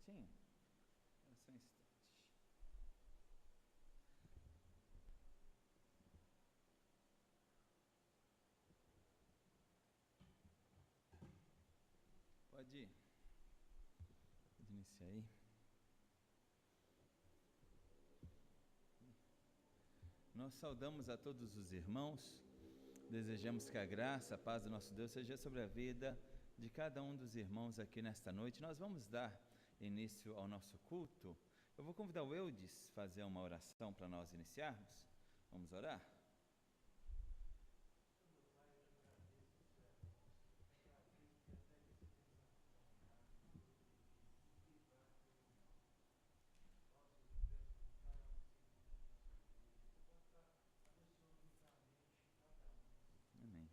certinho? É só um instante. Pode ir. Pode iniciar aí. Nós saudamos a todos os irmãos, desejamos que a graça, a paz do nosso Deus seja sobre a vida de cada um dos irmãos aqui nesta noite. Nós vamos dar início ao nosso culto. Eu vou convidar o Eudes a fazer uma oração para nós iniciarmos. Vamos orar? Amém.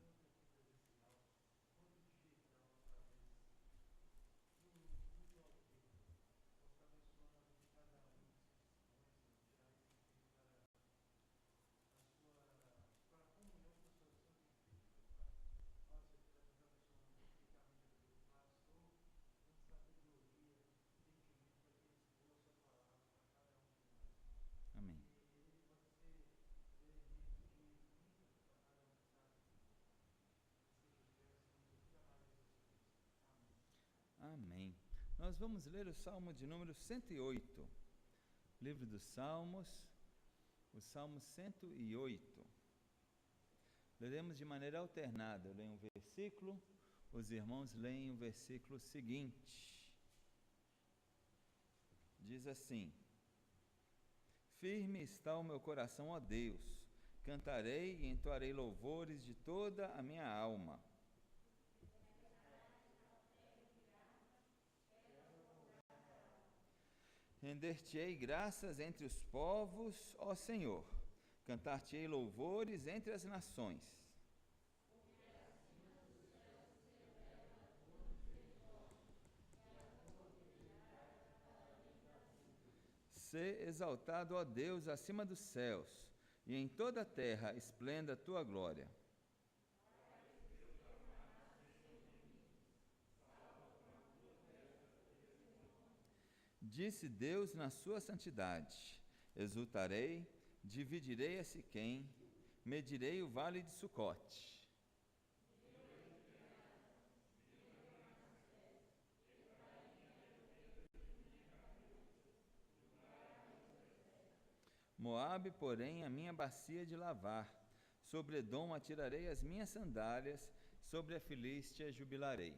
Amém. Amém. Nós vamos ler o Salmo de número 108. Livro dos Salmos, o Salmo 108. Leremos de maneira alternada. Eu leio um versículo, os irmãos leem o versículo seguinte. Diz assim: Firme está o meu coração, ó Deus, cantarei e entoarei louvores de toda a minha alma. Render-te-ei graças entre os povos, ó Senhor, cantar-te-ei louvores entre as nações. Sê exaltado, ó Deus, acima dos céus, e em toda a terra esplenda a tua glória. Disse Deus na sua santidade: exultarei, dividirei a Siquém, medirei o vale de Sucote. Moabe, porém, a minha bacia de lavar, sobre Edom atirarei as minhas sandálias, sobre a Filístia jubilarei.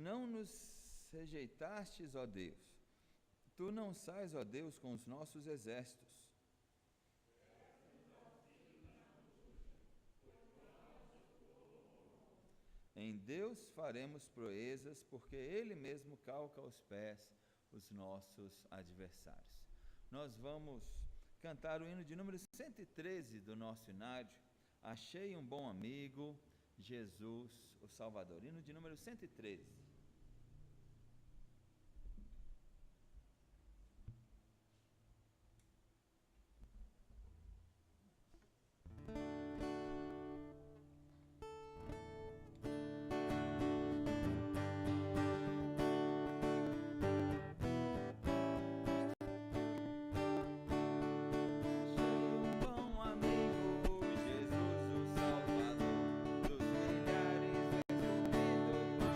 Não nos rejeitastes, ó Deus. Tu não sais, ó Deus, com os nossos exércitos. Em Deus faremos proezas, porque Ele mesmo calca aos pés os nossos adversários. Nós vamos cantar o hino de número 113 do nosso inário. Achei um bom amigo, Jesus, o Salvador. Hino de número 113.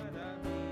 Para mim.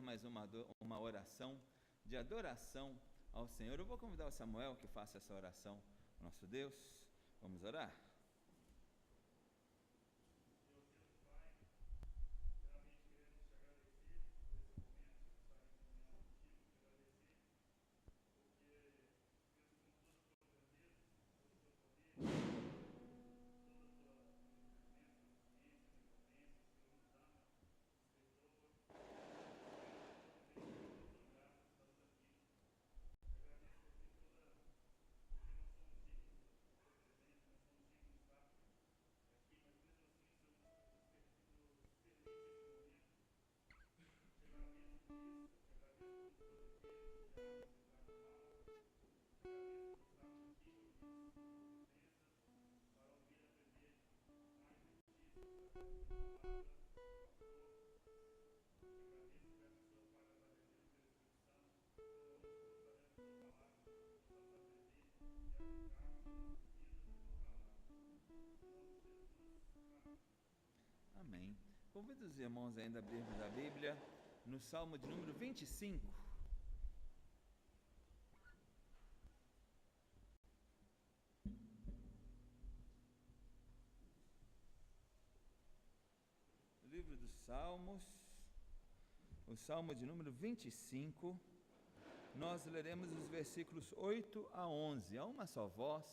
fazer mais uma oração de adoração ao Senhor. Eu vou convidar o Samuel que faça essa oração ao nosso Deus. Vamos orar? Amém. Convido os irmãos ainda a abrirmos a Bíblia no Salmo de número 25. Livro dos Salmos, o Salmo de número 25. Nós leremos os versículos 8 a 11, a uma só voz.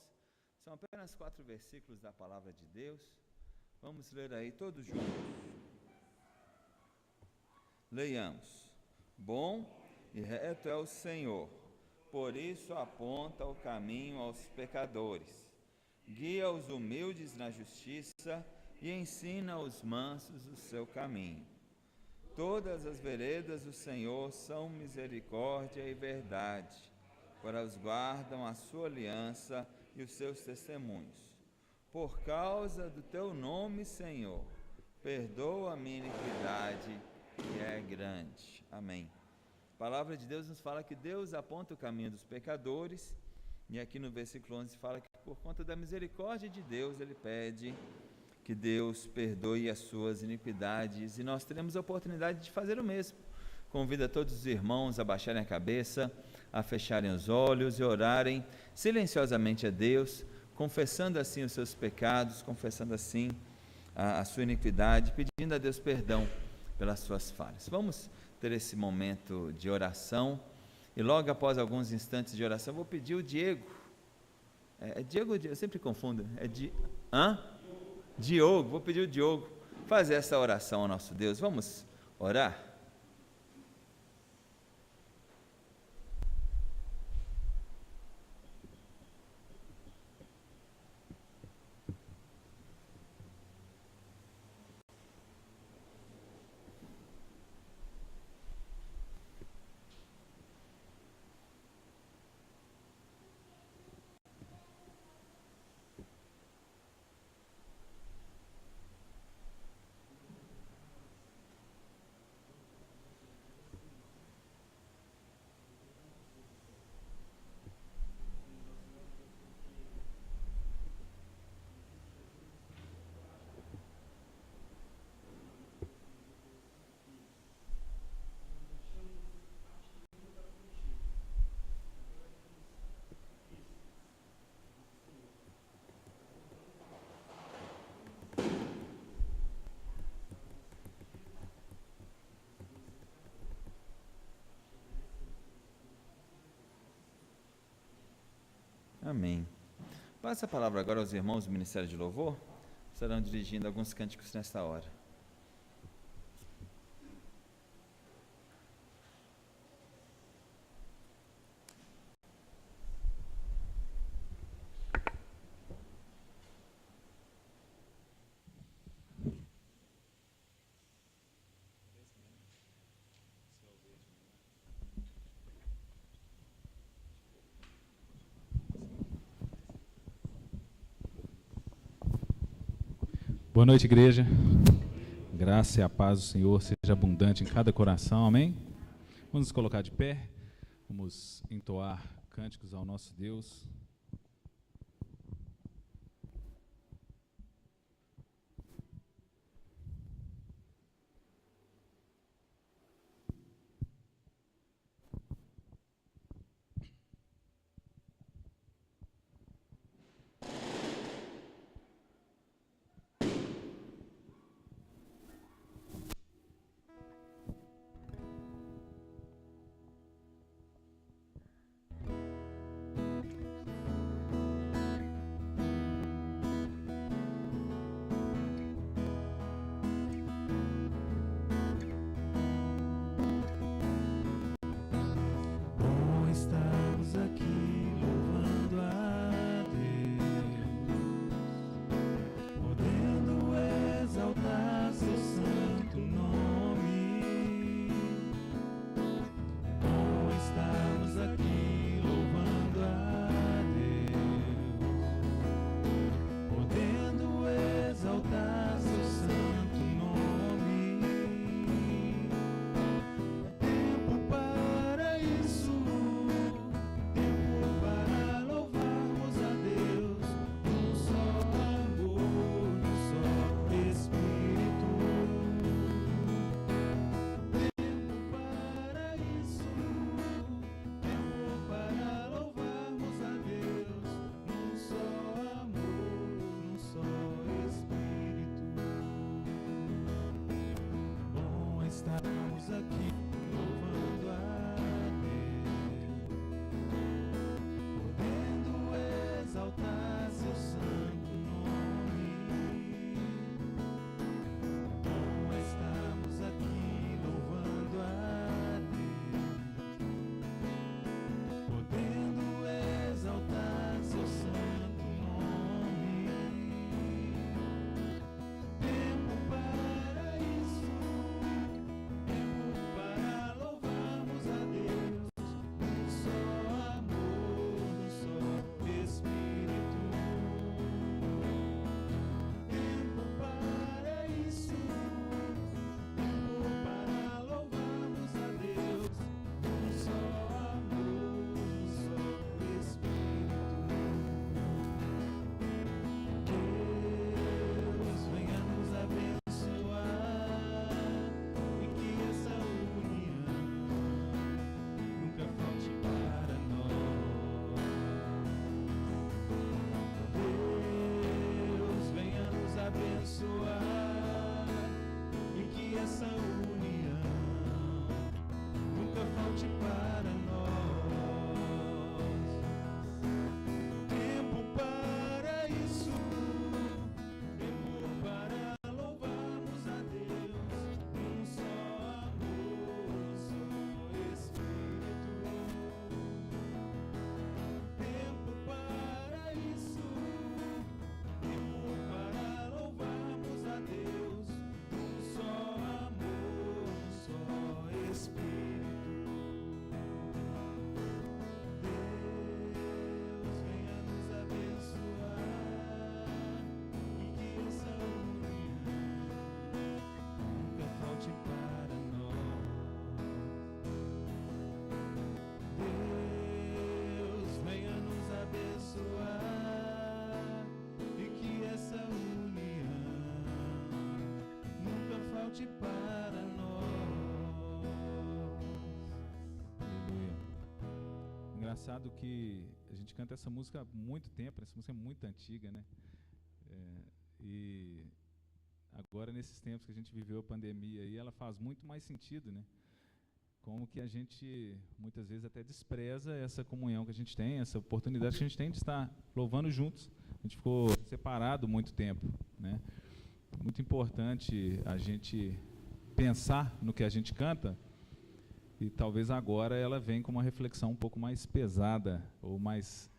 São apenas 4 versículos da palavra de Deus. Vamos ler aí todos juntos. Leiamos. Bom e reto é o Senhor, por isso aponta o caminho aos pecadores. Guia os humildes na justiça e ensina aos mansos o seu caminho. Todas as veredas do Senhor são misericórdia e verdade, para os guardam a sua aliança e os seus testemunhos. Por causa do teu nome, Senhor, perdoa a minha iniquidade, que é grande. Amém. A palavra de Deus nos fala que Deus aponta o caminho dos pecadores, e aqui no versículo 11 fala que por conta da misericórdia de Deus, ele pede que Deus perdoe as suas iniquidades, e nós teremos a oportunidade de fazer o mesmo. Convido todos os irmãos a baixarem a cabeça, a fecharem os olhos e orarem silenciosamente a Deus, confessando assim os seus pecados, confessando assim a sua iniquidade, pedindo a Deus perdão pelas suas falhas. Vamos ter esse momento de oração, e logo após alguns instantes de oração, eu vou pedir o Diego, Diego, eu sempre confundo, Diogo, vou pedir o Diogo fazer essa oração ao nosso Deus. Vamos orar? Amém. Passa a palavra agora aos irmãos do Ministério de Louvor, estarão dirigindo alguns cânticos nesta hora. Boa noite, igreja. Graça e a paz do Senhor seja abundante em cada coração, amém? Vamos nos colocar de pé, vamos entoar cânticos ao nosso Deus. essa união nunca falte para nós. Tempo para isso, tempo para louvarmos a Deus. Um só amor, um só Espírito. Tempo para isso, tempo para louvarmos a Deus. Um só amor, um só Espírito. Deus venha nos abençoar e que essa união nunca falte para nós. Deus venha nos abençoar e que essa união nunca falte para nós. Aleluia. Engraçado que a gente canta essa música há muito tempo, essa música é muito antiga, né? E agora, nesses tempos que a gente viveu a pandemia, aí, ela faz muito mais sentido, né? Como que a gente, muitas vezes, até despreza essa comunhão que a gente tem, essa oportunidade que a gente tem de estar louvando juntos. A gente ficou separado muito tempo, né? Muito importante a gente pensar no que a gente canta, e talvez agora ela venha com uma reflexão um pouco mais pesada, ou mais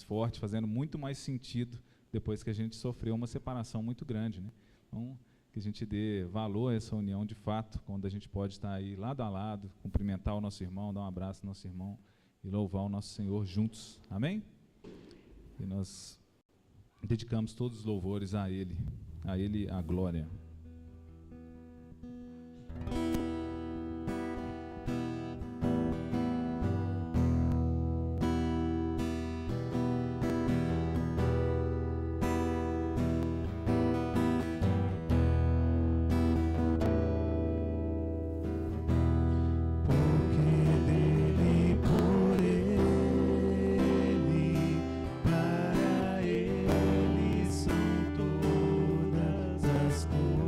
forte, fazendo muito mais sentido depois que a gente sofreu uma separação muito grande, né? Então, que a gente dê valor a essa união de fato, quando a gente pode estar aí lado a lado, cumprimentar o nosso irmão, dar um abraço ao nosso irmão e louvar o nosso Senhor juntos. Amém? E nós dedicamos todos os louvores a Ele a glória. Para ele são todas as coisas.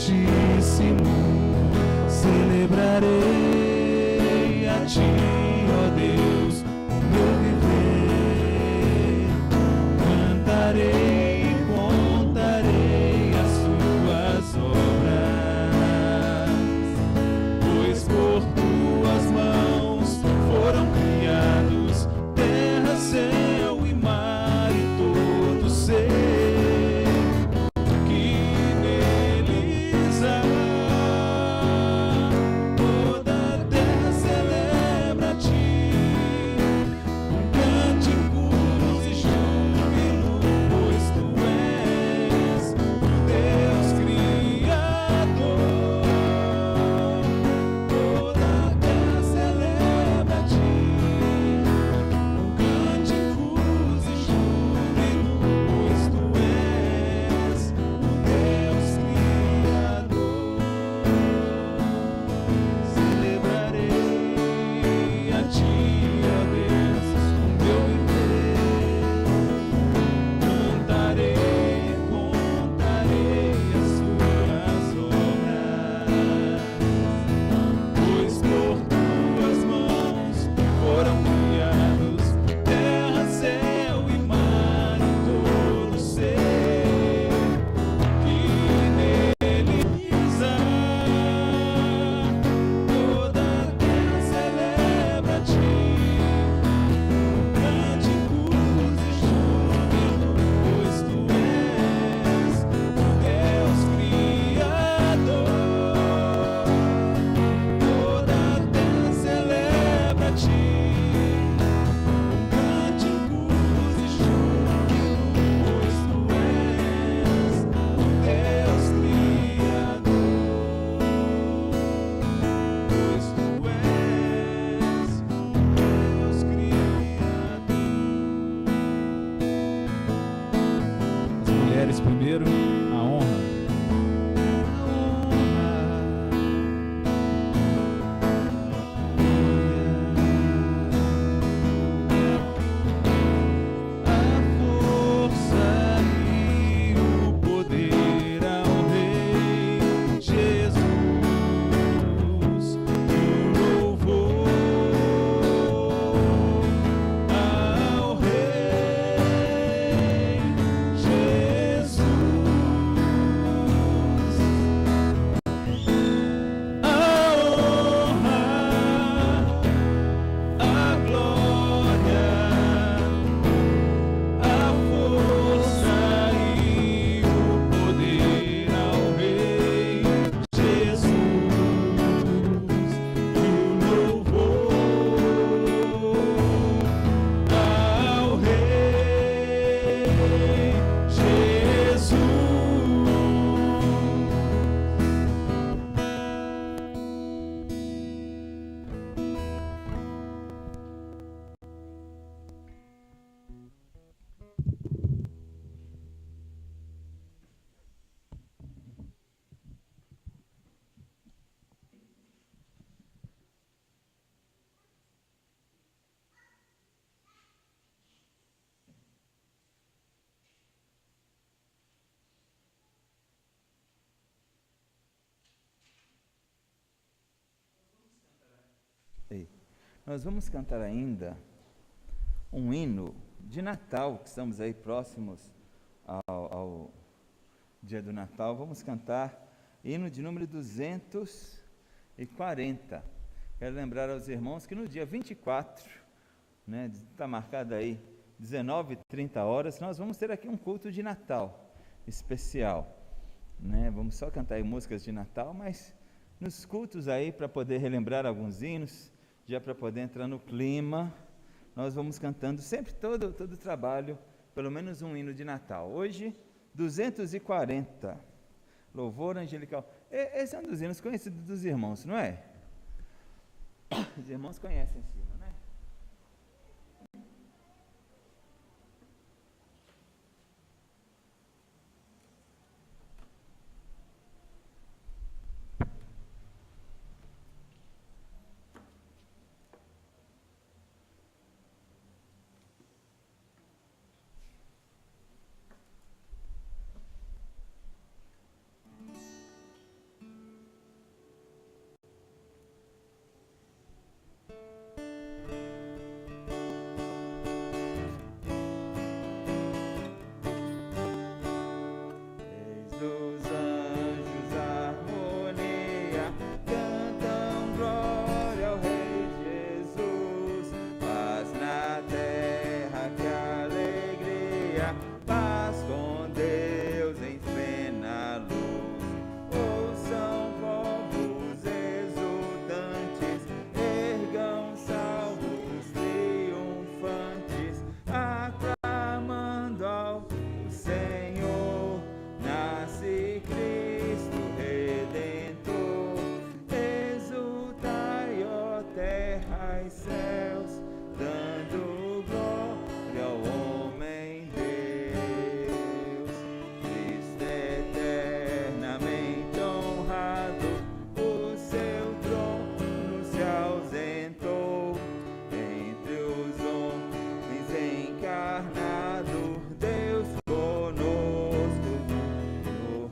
Altíssimo, celebrarei a Ti, ó Deus, o meu viver. Cantarei e contarei as Tuas obras, pois por Tuas mãos foram criados terra, céu e mar e todo ser que neles há. Toda a terra celebra a Ti, com cânticos e júbilo, pois Tu és o Deus Criador. Toda a terra celebra a Ti, com cânticos e júbilo, pois Tu és o Deus Criador. Celebrarei a Ti, ó Deus, o meu viver. Cantarei e contarei as Tuas obras, pois por Tuas mãos foram criados terra, céu e mar e todo ser que neles há. Toda a terra celebra a Ti, cânticos e júbilo, pois Tu és o Deus Criador. Toda a terra celebra a Ti, cânticos e júbilo, pois Tu és o Deus Criador. Pois Tu és o Deus Criador. As mulheres primeiro, a honra. A força e o poder ao Rei Jesus, e o louvor ao Rei Jesus. A honra, a glória, a força e o poder ao Rei Jesus, e o louvor ao Rei Jesus. Ei, nós vamos cantar ainda um hino de Natal, que estamos aí próximos ao dia do Natal. Vamos cantar hino de número 240. Quero lembrar aos irmãos que no dia 24, né, está marcado aí 19h30, nós vamos ter aqui um culto de Natal especial, né? Vamos só cantar aí músicas de Natal, mas nos cultos aí, para poder relembrar alguns hinos, já para poder entrar no clima, nós vamos cantando sempre todo o trabalho, pelo menos um hino de Natal. Hoje, 240, louvor angelical. Esse é um dos hinos conhecidos dos irmãos, não é? Os irmãos conhecem esse hino, né? dos anjos harmonia, cantam glória ao Rei Jesus. Paz na terra, que alegria, paz com Deus em plena luz. Ouçam povos exultantes, ergam salmos triunfantes, aclamando ao Senhor. Nasce Cristo Redentor, exultai, ó terra e céus, dando glória ao homem Deus. Cristo eternamente honrado, o seu trono se ausentou, entre os homens encarnado, Deus conosco morou.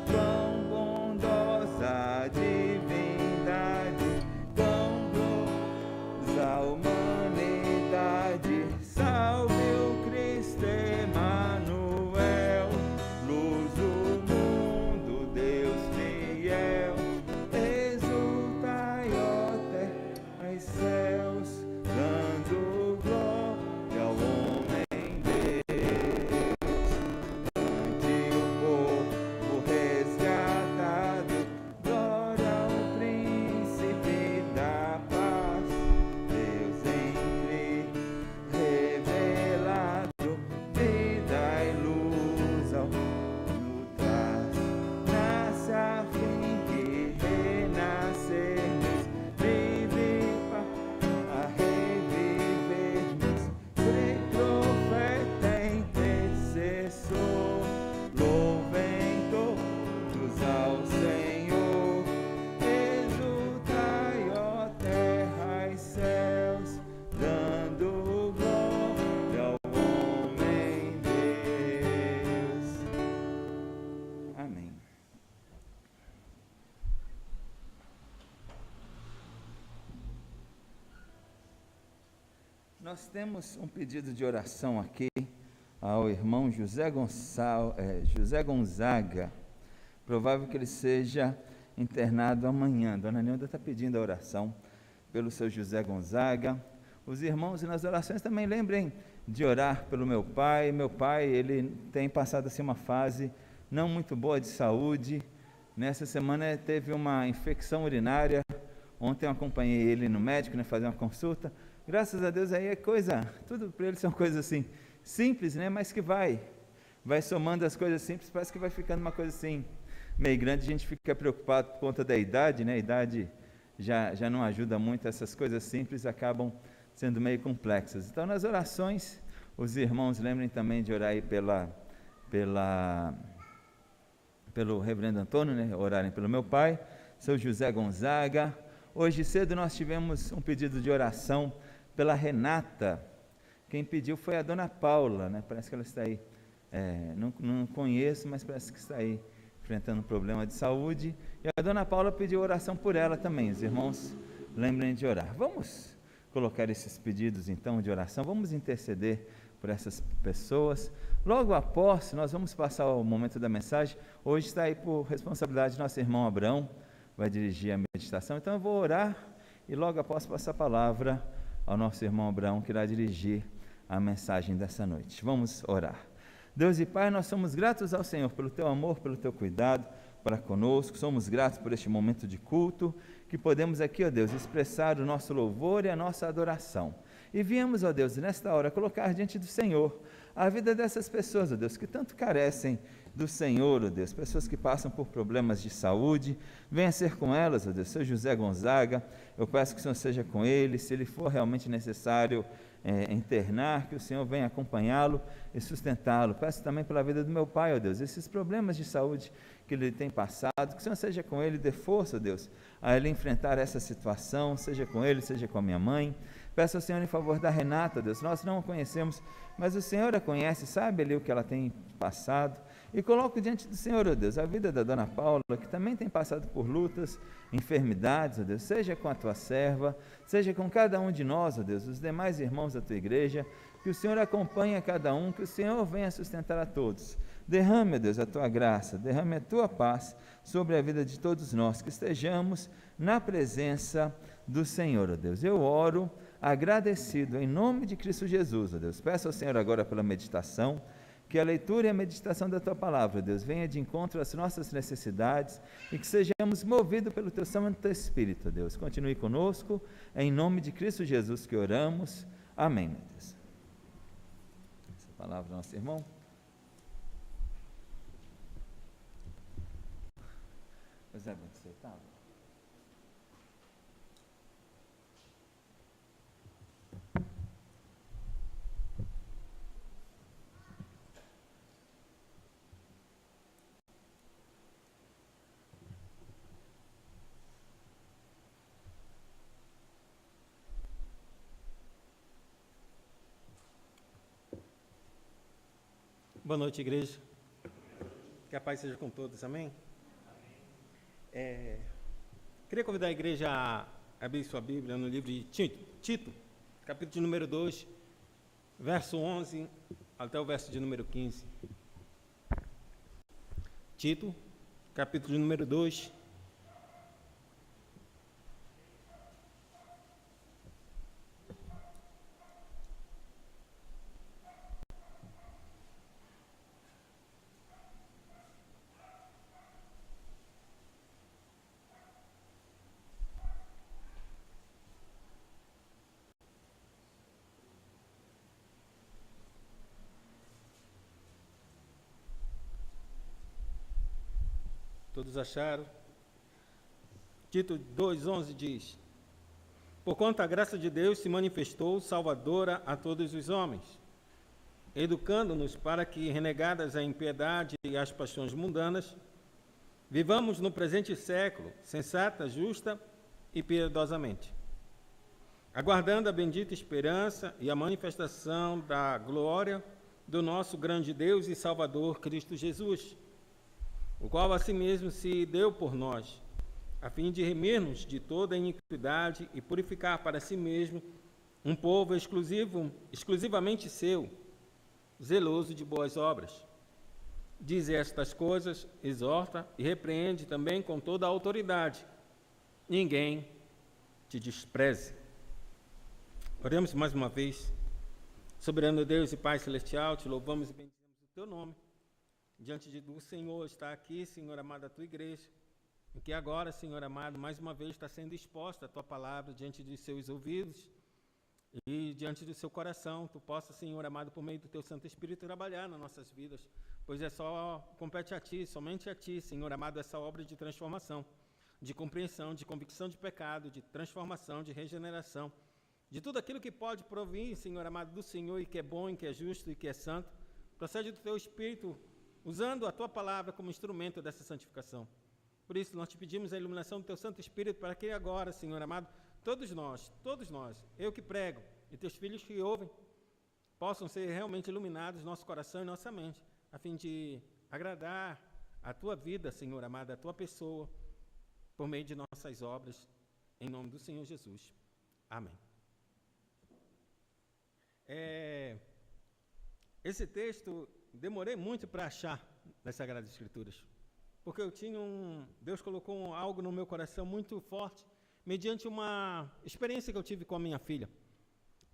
Quão bondosa divindade, quão gloriosa humanidade, salve o Cristo Emanuel, luz do mundo, Deus fiel. Exultai, ó terra e céus, dando glória ao homem Deus. Cante o povo resgatado, glória ao príncipe da paz. Deus em Cristo revelado, vida e luz ao mundo traz. Nasce a fim de renascermos, vive para revivermos. Rei, profeta, intercessor, louvem todos ao Senhor. Exultai, ó terra e céus, dando glória ao homem Deus. Amém. Nós temos um pedido de oração aqui ao irmão José Gonzaga. Provável que ele seja internado amanhã. Dona Neuda está pedindo a oração pelo seu José Gonzaga. Os irmãos, nas orações também lembrem de orar pelo meu pai. Meu pai, ele tem passado assim uma fase não muito boa de saúde. Nessa semana teve uma infecção urinária. Ontem eu acompanhei ele no médico, né, fazer uma consulta. Graças a Deus aí é coisa, tudo para ele são coisas assim, simples, né, mas que vai somando as coisas simples, parece que vai ficando uma coisa assim, meio grande. A gente fica preocupado por conta da idade, né, a idade já não ajuda muito, essas coisas simples acabam sendo meio complexas. Então, nas orações, os irmãos lembrem também de orar aí pelo reverendo Antônio, né, orarem pelo meu pai, seu José Gonzaga. Hoje cedo nós tivemos um pedido de oração pela Renata. Quem pediu foi a dona Paula, né? Parece que ela está aí, não conheço, mas parece que está aí enfrentando um problema de saúde, e a dona Paula pediu oração por ela também. Os irmãos lembrem de orar. Vamos colocar esses pedidos então de oração, vamos interceder por essas pessoas. Logo após, nós vamos passar o momento da mensagem. Hoje está aí por responsabilidade do nosso irmão Abraão, vai dirigir a meditação, então eu vou orar e logo após passar a palavra ao nosso irmão Abraão, que irá dirigir a mensagem dessa noite. Vamos orar. Deus e Pai, nós somos gratos ao Senhor pelo Teu amor, pelo Teu cuidado para conosco, somos gratos por este momento de culto, que podemos aqui, ó Deus, expressar o nosso louvor e a nossa adoração. E viemos, ó Deus, nesta hora, colocar diante do Senhor a vida dessas pessoas, ó Deus, que tanto carecem do Senhor, ó Deus, pessoas que passam por problemas de saúde. Venha ser com elas, ó Deus. Seu José Gonzaga, eu peço que o Senhor seja com ele, se ele for realmente necessário internar, que o Senhor venha acompanhá-lo e sustentá-lo. Peço também pela vida do meu pai, ó Deus, esses problemas de saúde que ele tem passado, que o Senhor seja com ele, dê força, ó Deus, a ele enfrentar essa situação, seja com ele, seja com a minha mãe. Peço ao Senhor em favor da Renata, Deus, nós não a conhecemos, mas o Senhor a conhece, sabe ali o que ela tem passado, e coloco diante do Senhor, ó Deus, a vida da dona Paula, que também tem passado por lutas, enfermidades, ó Deus, seja com a tua serva, seja com cada um de nós, ó Deus, os demais irmãos da tua igreja, que o Senhor acompanhe a cada um, que o Senhor venha sustentar a todos. Derrame, ó Deus, a tua graça, derrame a tua paz sobre a vida de todos nós, que estejamos na presença do Senhor, ó Deus. Eu oro agradecido em nome de Cristo Jesus, ó Deus. Peço ao Senhor agora pela meditação, que a leitura e a meditação da tua palavra, Deus, venha de encontro às nossas necessidades e que sejamos movidos pelo teu Santo Espírito, Deus. Continue conosco, é em nome de Cristo Jesus que oramos. Amém, meu Deus. Essa palavra do nosso irmão. Pois é, bem que você estava. Boa noite, igreja. Que a paz seja com todos, amém? Queria convidar a igreja a abrir sua Bíblia no livro de Tito, capítulo de número 2, verso 11 até o verso de número 15. Tito, capítulo de número 2. Todos acharam? Tito 2,11 diz: Porquanto a graça de Deus se manifestou salvadora a todos os homens, educando-nos para que, renegadas a impiedade e as paixões mundanas, vivamos no presente século, sensata, justa e piedosamente, aguardando a bendita esperança e a manifestação da glória do nosso grande Deus e Salvador Cristo Jesus, o qual a si mesmo se deu por nós, a fim de remir-nos de toda a iniquidade e purificar para si mesmo um povo exclusivamente seu, zeloso de boas obras. Diz estas coisas, exorta e repreende também com toda a autoridade. Ninguém te despreze. Oremos mais uma vez. Soberano Deus e Pai Celestial, te louvamos e bendizemos o teu nome. Diante do Senhor está aqui, Senhor amado, a tua igreja, em que agora, Senhor amado, mais uma vez está sendo exposta a tua palavra diante de seus ouvidos e diante do seu coração. Tu possa, Senhor amado, por meio do teu Santo Espírito, trabalhar nas nossas vidas, pois é só compete a ti, somente a ti, Senhor amado, essa obra de transformação, de compreensão, de convicção de pecado, de transformação, de regeneração, de tudo aquilo que pode provir, Senhor amado, do Senhor, e que é bom, e que é justo, e que é santo. Procede do teu Espírito, usando a tua palavra como instrumento dessa santificação. Por isso, nós te pedimos a iluminação do teu Santo Espírito, para que agora, Senhor amado, todos nós, eu que prego e teus filhos que ouvem, possam ser realmente iluminados nosso coração e nossa mente, a fim de agradar a tua vida, Senhor amado, a tua pessoa, por meio de nossas obras, em nome do Senhor Jesus. Amém. Esse texto demorei muito para achar nas Sagradas Escrituras, porque Deus colocou algo no meu coração muito forte, mediante uma experiência que eu tive com a minha filha.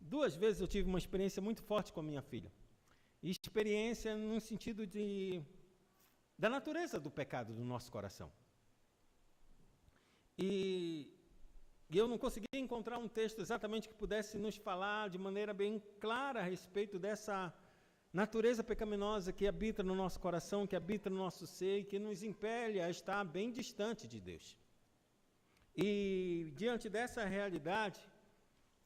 2 vezes eu tive uma experiência muito forte com a minha filha, e experiência no sentido da natureza do pecado do nosso coração. E eu não conseguia encontrar um texto exatamente que pudesse nos falar de maneira bem clara a respeito dessa natureza pecaminosa que habita no nosso coração, que habita no nosso ser e que nos impele a estar bem distante de Deus. E diante dessa realidade,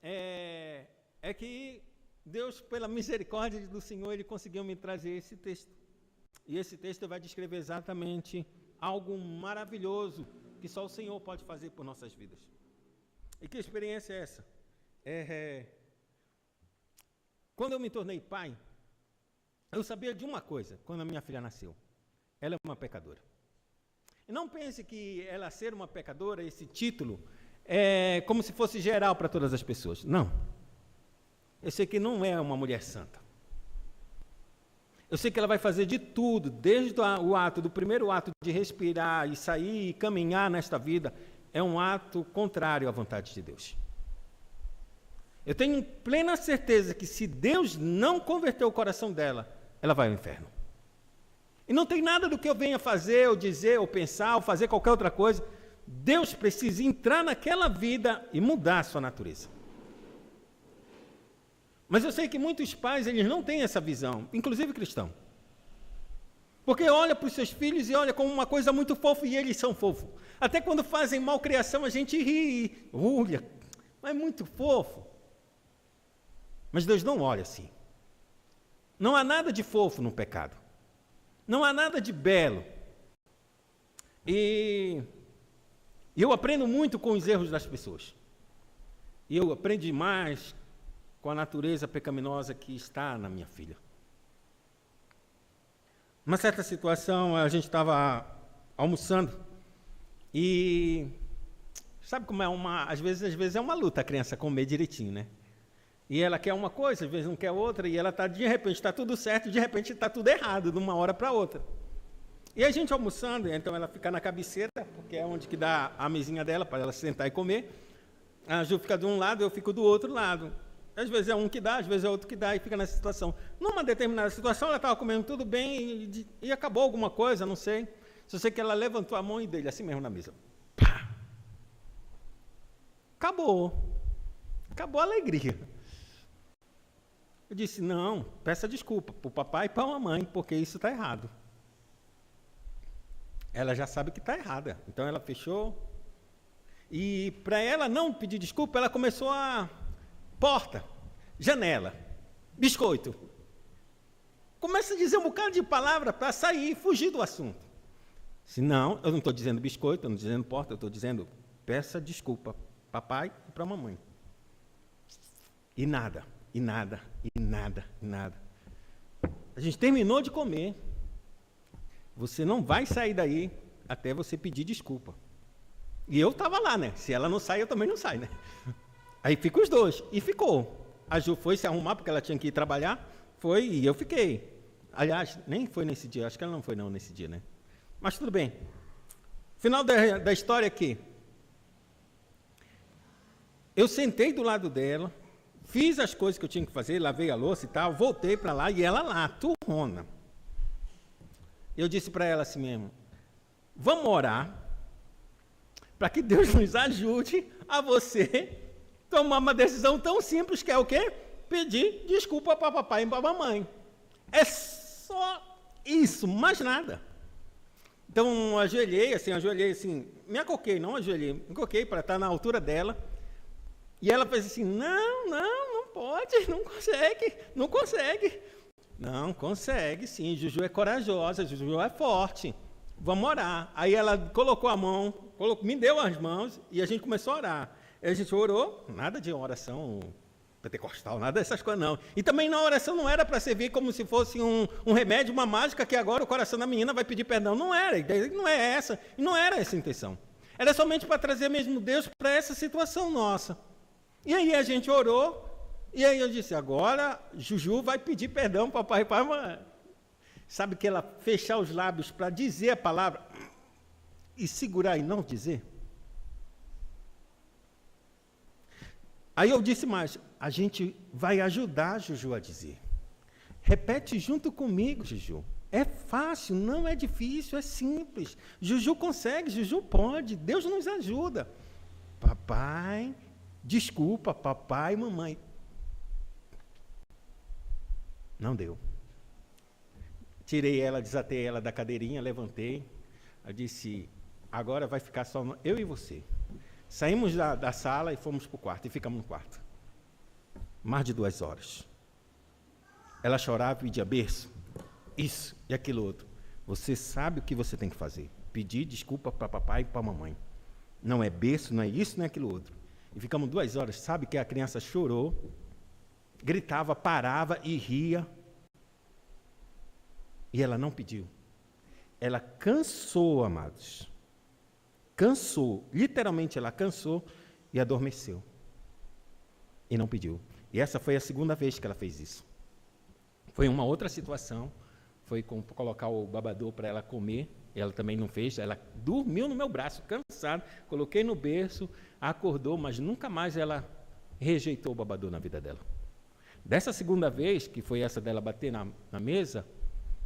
é que Deus, pela misericórdia do Senhor, Ele conseguiu me trazer esse texto. E esse texto vai descrever exatamente algo maravilhoso que só o Senhor pode fazer por nossas vidas. E que experiência é essa? Quando eu me tornei pai, eu sabia de uma coisa, quando a minha filha nasceu. Ela é uma pecadora. E não pense que ela ser uma pecadora, esse título, é como se fosse geral para todas as pessoas. Não. Eu sei que não é uma mulher santa. Eu sei que ela vai fazer de tudo, desde do primeiro ato de respirar e sair e caminhar nesta vida, é um ato contrário à vontade de Deus. Eu tenho plena certeza que se Deus não converter o coração dela, ela vai ao inferno. E não tem nada do que eu venha fazer, ou dizer, ou pensar, ou fazer qualquer outra coisa. Deus precisa entrar naquela vida e mudar a sua natureza. Mas eu sei que muitos pais, eles não têm essa visão, inclusive cristão. Porque olha para os seus filhos e olha como uma coisa muito fofa, e eles são fofos. Até quando fazem malcriação, a gente ri, olha, mas é muito fofo. Mas Deus não olha assim. Não há nada de fofo no pecado. Não há nada de belo. E eu aprendo muito com os erros das pessoas. E eu aprendo demais com a natureza pecaminosa que está na minha filha. Uma certa situação, a gente estava almoçando e sabe como é às vezes é uma luta a criança comer direitinho, né? E ela quer uma coisa, às vezes não quer outra, e ela de repente está tudo certo, de repente está tudo errado, de uma hora para outra. E a gente almoçando, então ela fica na cabeceira, porque é onde que dá a mesinha dela para ela sentar e comer. A Ju fica de um lado, eu fico do outro lado. Às vezes é um que dá, às vezes é outro que dá, e fica nessa situação. Numa determinada situação, ela estava comendo tudo bem e acabou alguma coisa, não sei. Só sei que ela levantou a mão e dele assim mesmo na mesa. Pá! Acabou. Acabou a alegria. Eu disse, não, peça desculpa para o papai e para a mamãe, porque isso está errado. Ela já sabe que está errada. Então ela fechou. E para ela não pedir desculpa, ela começou a... Porta, janela, biscoito. Começa a dizer um bocado de palavra para sair, fugir do assunto. Se não, eu não estou dizendo biscoito, eu não estou dizendo porta, eu estou dizendo peça desculpa, papai e para a mamãe. E nada, e nada, e nada, e nada. A gente terminou de comer. Você não vai sair daí até você pedir desculpa. E eu estava lá, né? Se ela não sai, eu também não saio, né? Aí fica os dois. E ficou. A Ju foi se arrumar, porque ela tinha que ir trabalhar. Foi, e eu fiquei. Aliás, nem foi nesse dia. Acho que ela não foi não nesse dia, né? Mas tudo bem. Final da história aqui. Eu sentei do lado dela, fiz as coisas que eu tinha que fazer, lavei a louça e tal, voltei para lá, e ela lá, turrona. Eu disse para ela assim mesmo, vamos orar para que Deus nos ajude a você tomar uma decisão tão simples que é o quê? Pedir desculpa para papai e para mamãe. É só isso, mais nada. Então, ajoelhei assim, me acoquei, não ajoelhei, me acoquei para estar na altura dela. E ela fez assim, não pode, não consegue. Não, consegue sim, Juju é corajosa, Juju é forte. Vamos orar. Aí ela colocou a mão, me deu as mãos e a gente começou a orar. Aí a gente orou, nada de oração pentecostal, nada dessas coisas não. E também na oração não era para servir como se fosse um remédio, uma mágica que agora o coração da menina vai pedir perdão. Não era, a ideia não é essa, e não era essa a intenção. Era somente para trazer mesmo Deus para essa situação nossa. E aí a gente orou, e aí eu disse, agora Juju vai pedir perdão para papai e para mamãe. Sabe que ela fechar os lábios para dizer a palavra e segurar e não dizer? Aí eu disse mais, a gente vai ajudar a Juju a dizer. Repete junto comigo, Juju. É fácil, não é difícil, é simples. Juju consegue, Juju pode, Deus nos ajuda. Papai, desculpa, papai e mamãe. Não deu. Tirei ela, desatei ela da cadeirinha, levantei. Eu disse, agora vai ficar só eu e você. Saímos da sala e fomos para o quarto, e ficamos no quarto. Mais de 2 horas. Ela chorava e pedia berço, isso e aquilo outro. Você sabe o que você tem que fazer. Pedir desculpa para papai e para mamãe. Não é berço, não é isso, não é aquilo outro. E ficamos 2 horas. Sabe que a criança chorou, gritava, parava e ria. E ela não pediu. Ela cansou, amados. Cansou, literalmente ela cansou e adormeceu. E não pediu. E essa foi a segunda vez que ela fez isso. Foi uma outra situação, foi colocar o babador para ela comer, ela também não fez, ela dormiu no meu braço, cansada, coloquei no berço, acordou, mas nunca mais ela rejeitou o babador na vida dela. Dessa segunda vez, que foi essa dela bater na mesa,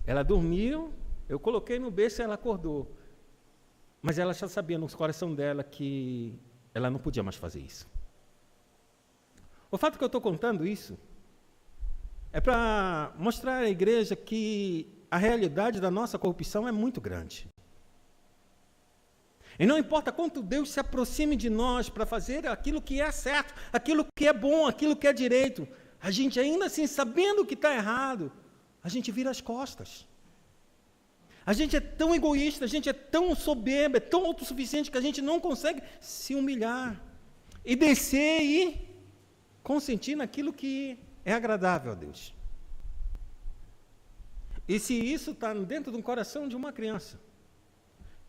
ela dormiu, eu coloquei no berço e ela acordou. Mas ela já sabia no coração dela que ela não podia mais fazer isso. O fato que eu estou contando isso é para mostrar à igreja que a realidade da nossa corrupção é muito grande. E não importa quanto Deus se aproxime de nós para fazer aquilo que é certo, aquilo que é bom, aquilo que é direito, a gente ainda assim, sabendo que está errado, a gente vira as costas. A gente é tão egoísta, a gente é tão soberbo, é tão autossuficiente que a gente não consegue se humilhar e descer e consentir naquilo que é agradável a Deus. E se isso está dentro do coração de uma criança,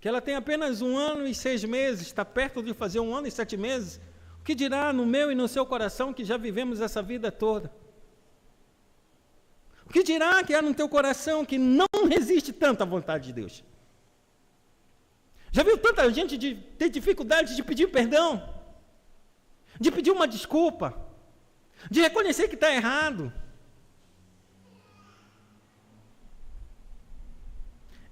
que ela tem apenas 1 ano e 6 meses, está perto de fazer 1 ano e 7 meses, o que dirá no meu e no seu coração que já vivemos essa vida toda? O que dirá que há no teu coração que não resiste tanto à vontade de Deus? Já viu tanta gente ter dificuldade de pedir perdão? De pedir uma desculpa? De reconhecer que está errado?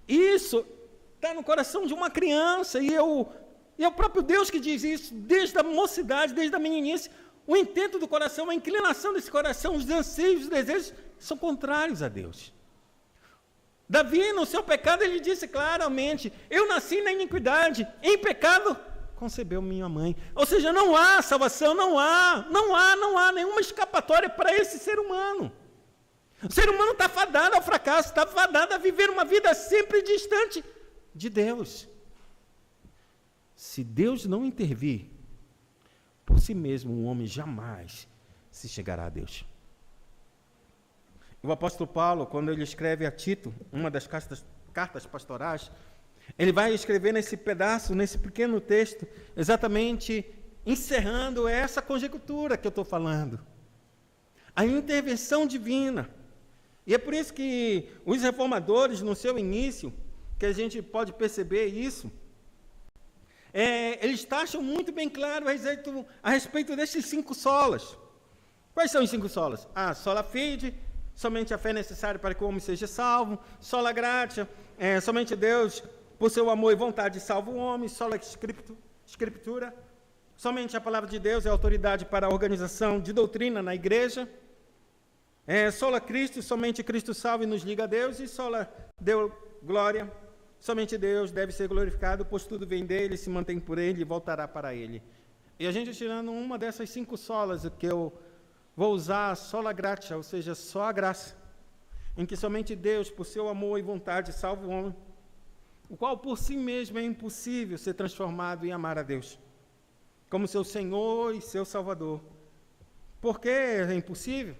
Isso está no coração de uma criança, e é o próprio Deus que diz isso, desde a mocidade, desde a meninice. O intento do coração, a inclinação desse coração, os anseios, os desejos, são contrários a Deus. Davi, no seu pecado, ele disse claramente: eu nasci na iniquidade, em pecado concebeu minha mãe. Ou seja, não há salvação, não há nenhuma escapatória para esse ser humano. O ser humano está fadado ao fracasso, está fadado a viver uma vida sempre distante de Deus. Se Deus não intervir, por si mesmo, um homem jamais se chegará a Deus. O apóstolo Paulo, quando ele escreve a Tito, uma das cartas pastorais, ele vai escrever nesse pedaço, nesse pequeno texto, exatamente encerrando essa conjectura que eu estou falando. A intervenção divina. E é por isso que os reformadores, no seu início, que a gente pode perceber isso, eles taxam muito bem claro a respeito desses 5 solas. Quais são os 5 solas? Sola fide, somente a fé é necessária para que o homem seja salvo. Sola gratia, somente Deus, por seu amor e vontade, salva o homem. Sola escritura, somente a palavra de Deus é autoridade para a organização de doutrina na igreja. Sola Cristo, somente Cristo salva e nos liga a Deus. E sola Deo glória, somente Deus deve ser glorificado, pois tudo vem dele, se mantém por ele e voltará para ele. E a gente tirando uma dessas 5 solas, que eu vou usar a sola gratia, ou seja, só a graça, em que somente Deus, por seu amor e vontade, salva o homem, o qual por si mesmo é impossível ser transformado em amar a Deus, como seu Senhor e seu Salvador. Por que é impossível?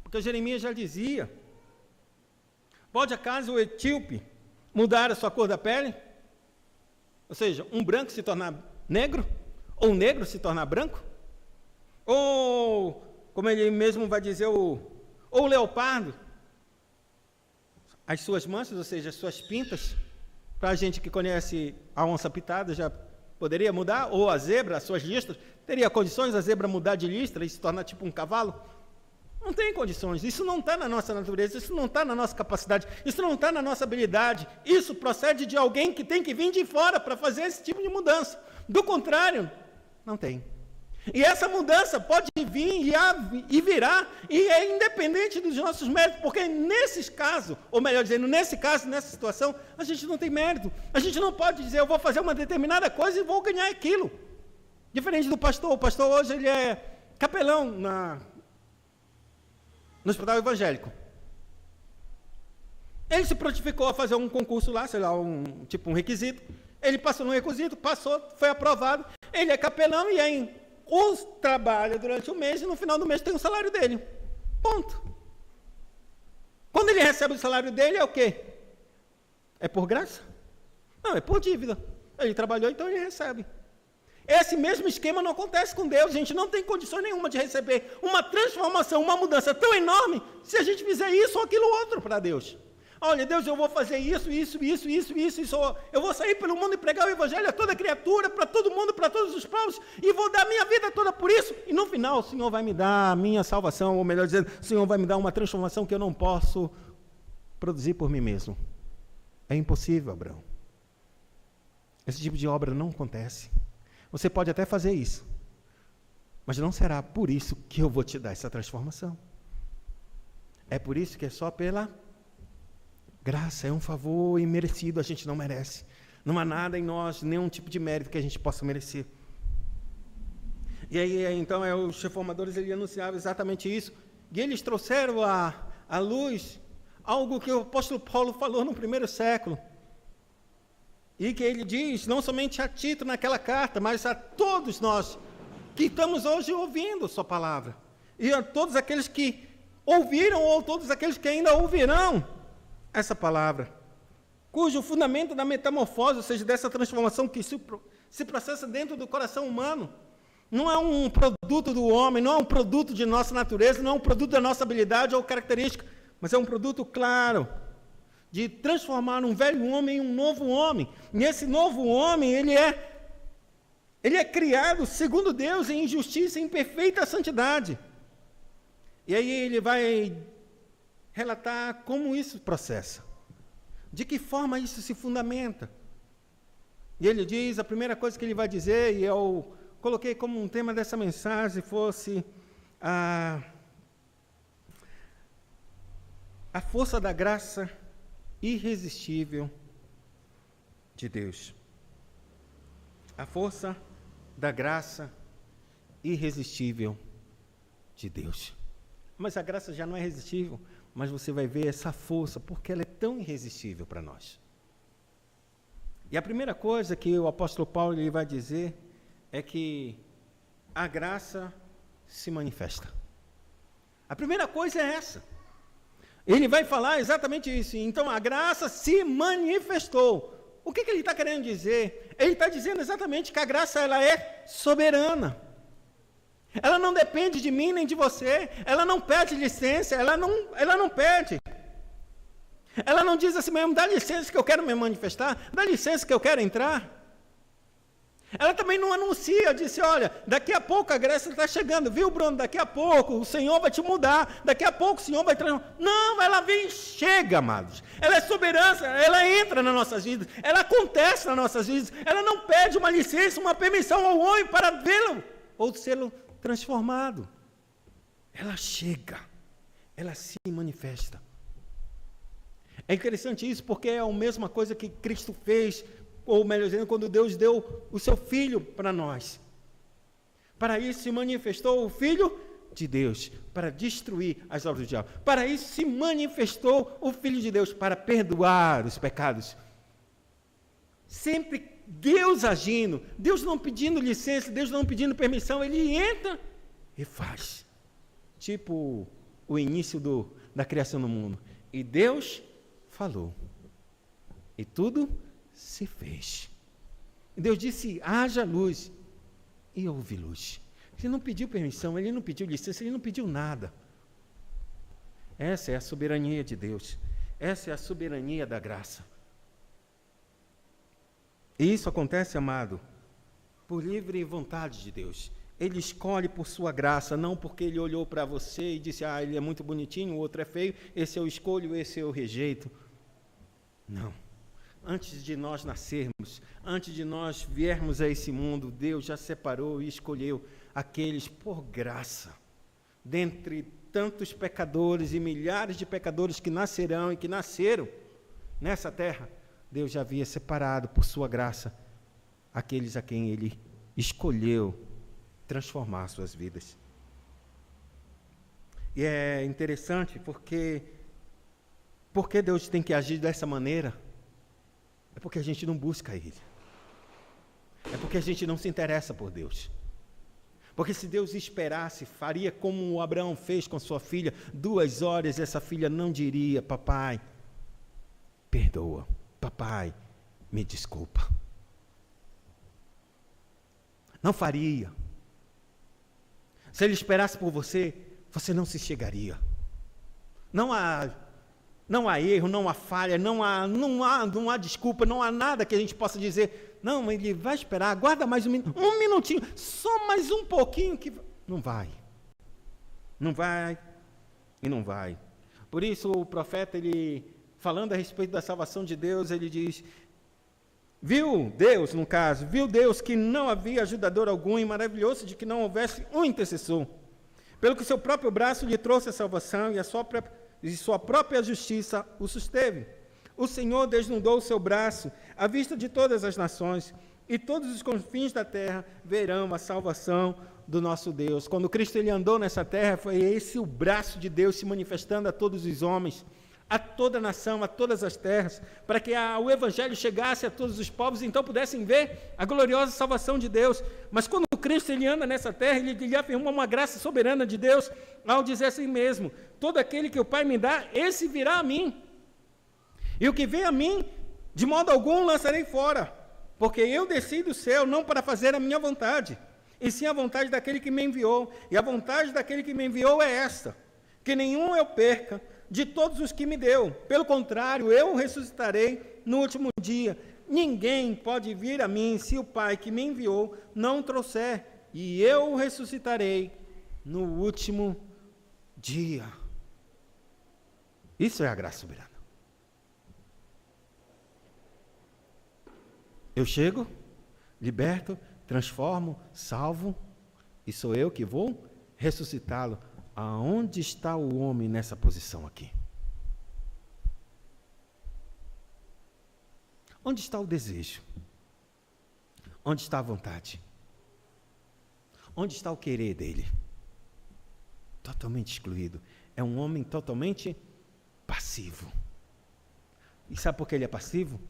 Porque Jeremias já dizia: pode acaso o etíope mudar a sua cor da pele? Ou seja, um branco se tornar negro? Ou um negro se tornar branco? Ou, como ele mesmo vai dizer, ou o leopardo, as suas manchas, ou seja, as suas pintas, para a gente que conhece a onça pitada, já poderia mudar? Ou a zebra, as suas listras, teria condições a zebra mudar de listra e se tornar tipo um cavalo? Não tem condições, isso não está na nossa natureza, isso não está na nossa capacidade, isso não está na nossa habilidade, isso procede de alguém que tem que vir de fora para fazer esse tipo de mudança. Do contrário, não tem. E essa mudança pode vir e virá, e é independente dos nossos méritos, porque nesses casos, ou melhor dizendo, nesse caso, nessa situação, a gente não tem mérito. A gente não pode dizer: eu vou fazer uma determinada coisa e vou ganhar aquilo. Diferente do pastor. O pastor hoje ele é capelão no hospital evangélico. Ele se prontificou a fazer um concurso lá, sei lá, um requisito. Ele passou no requisito, passou, foi aprovado. Ele é capelão e aí trabalha durante o mês e no final do mês tem o salário dele. Ponto. Quando ele recebe o salário dele, é o quê? É por graça? Não, é por dívida. Ele trabalhou, então ele recebe. Esse mesmo esquema não acontece com Deus. A gente não tem condição nenhuma de receber uma transformação, uma mudança tão enorme, se a gente fizer isso ou aquilo outro para Deus. Olha, Deus, eu vou fazer isso. Eu vou sair pelo mundo e pregar o evangelho a toda criatura, para todo mundo, para todos os povos, e vou dar minha vida toda por isso. E no final, o Senhor vai me dar a minha salvação, ou melhor dizendo, o Senhor vai me dar uma transformação que eu não posso produzir por mim mesmo. É impossível, Abraão. Esse tipo de obra não acontece. Você pode até fazer isso, mas não será por isso que eu vou te dar essa transformação. É por isso que é só pela graça, é um favor imerecido, a gente não merece. Não há nada em nós, nenhum tipo de mérito que a gente possa merecer. E aí, então, os reformadores eles anunciavam exatamente isso. E eles trouxeram à luz algo que o apóstolo Paulo falou no primeiro século. E que ele diz, não somente a Tito naquela carta, mas a todos nós que estamos hoje ouvindo sua palavra. E a todos aqueles que ouviram ou todos aqueles que ainda ouvirão essa palavra, cujo fundamento da metamorfose, ou seja, dessa transformação que se processa dentro do coração humano, não é um produto do homem, não é um produto de nossa natureza, não é um produto da nossa habilidade ou característica, mas é um produto claro, de transformar um velho homem em um novo homem. E esse novo homem, ele é criado segundo Deus em justiça e em perfeita santidade. E aí ele vai relatar como isso processa, de que forma isso se fundamenta. E ele diz, a primeira coisa que ele vai dizer, e eu coloquei como um tema dessa mensagem, fosse a força da graça irresistível de Deus. A força da graça irresistível de Deus. Mas a graça já não é irresistível, mas você vai ver essa força, porque ela é tão irresistível para nós. E a primeira coisa que o apóstolo Paulo ele vai dizer é que a graça se manifesta. A primeira coisa é essa. Ele vai falar exatamente isso. Então, a graça se manifestou. O que ele está querendo dizer? Ele está dizendo exatamente que a graça ela é soberana. Ela não depende de mim nem de você. Ela não pede licença. Ela não pede. Ela não diz assim mesmo, dá licença que eu quero me manifestar. Dá licença que eu quero entrar. Ela também não anuncia, disse, olha, daqui a pouco a graça está chegando, viu, Bruno? Daqui a pouco o Senhor vai te mudar, daqui a pouco o Senhor vai transformar. Não, ela vem e chega, amados. Ela é soberana, ela entra nas nossas vidas, ela acontece nas nossas vidas. Ela não pede uma licença, uma permissão ao homem para vê-lo ou sê-lo transformado. Ela chega, ela se manifesta. É interessante isso, porque é a mesma coisa que Cristo fez, ou melhor dizendo, quando Deus deu o seu Filho para nós. Para isso se manifestou o Filho de Deus, para destruir as obras do diabo. Para isso se manifestou o Filho de Deus, para perdoar os pecados. Sempre Deus agindo, Deus não pedindo licença, Deus não pedindo permissão, Ele entra e faz. Tipo o início da criação do mundo. E Deus falou. E tudo se fez. Deus disse, haja luz, e houve luz. Ele não pediu permissão, ele não pediu licença, ele não pediu nada. Essa é a soberania de Deus. Essa é a soberania da graça. E isso acontece, amado, por livre vontade de Deus. Ele escolhe por sua graça, não porque ele olhou para você e disse, ele é muito bonitinho, o outro é feio, esse eu escolho, esse eu rejeito. Não. Antes de nós nascermos, antes de nós viermos a esse mundo, Deus já separou e escolheu aqueles por graça. Dentre tantos pecadores e milhares de pecadores que nascerão e que nasceram nessa terra, Deus já havia separado por sua graça aqueles a quem Ele escolheu transformar suas vidas. E é interessante porque Deus tem que agir dessa maneira. É porque a gente não busca Ele. É porque a gente não se interessa por Deus. Porque se Deus esperasse, faria como o Abraão fez com sua filha, 2 horas, essa filha não diria, papai, perdoa, papai, me desculpa. Não faria. Se Ele esperasse por você, você não se chegaria. Não há Não há erro, não há falha, não há desculpa, não há nada que a gente possa dizer, não, ele vai esperar, aguarda mais um minutinho, só mais um pouquinho que... Não vai. Não vai e não vai. Por isso o profeta, ele, falando a respeito da salvação de Deus, ele diz, viu Deus que não havia ajudador algum e maravilhoso de que não houvesse um intercessor. Pelo que seu próprio braço lhe trouxe a salvação e sua própria justiça o susteve. O Senhor desnudou o seu braço à vista de todas as nações, e todos os confins da terra verão a salvação do nosso Deus. Quando Cristo ele andou nessa terra, foi esse o braço de Deus se manifestando a todos os homens, a toda a nação, a todas as terras, para que o Evangelho chegasse a todos os povos, então pudessem ver a gloriosa salvação de Deus. Mas quando Cristo ele anda nessa terra, ele afirma uma graça soberana de Deus, ao dizer assim mesmo, todo aquele que o Pai me dá, esse virá a mim. E o que vem a mim, de modo algum lançarei fora, porque eu desci do céu não para fazer a minha vontade, e sim a vontade daquele que me enviou. E a vontade daquele que me enviou é esta, que nenhum eu perca de todos os que me deu. Pelo contrário, eu o ressuscitarei no último dia. Ninguém pode vir a mim se o Pai que me enviou não trouxer, e eu o ressuscitarei no último dia. Isso é a graça soberana. Eu chego, liberto, transformo, salvo, e sou eu que vou ressuscitá-lo. Aonde está o homem nessa posição aqui? Onde está o desejo? Onde está a vontade? Onde está o querer dele? Totalmente excluído. É um homem totalmente passivo. E sabe por que ele é passivo?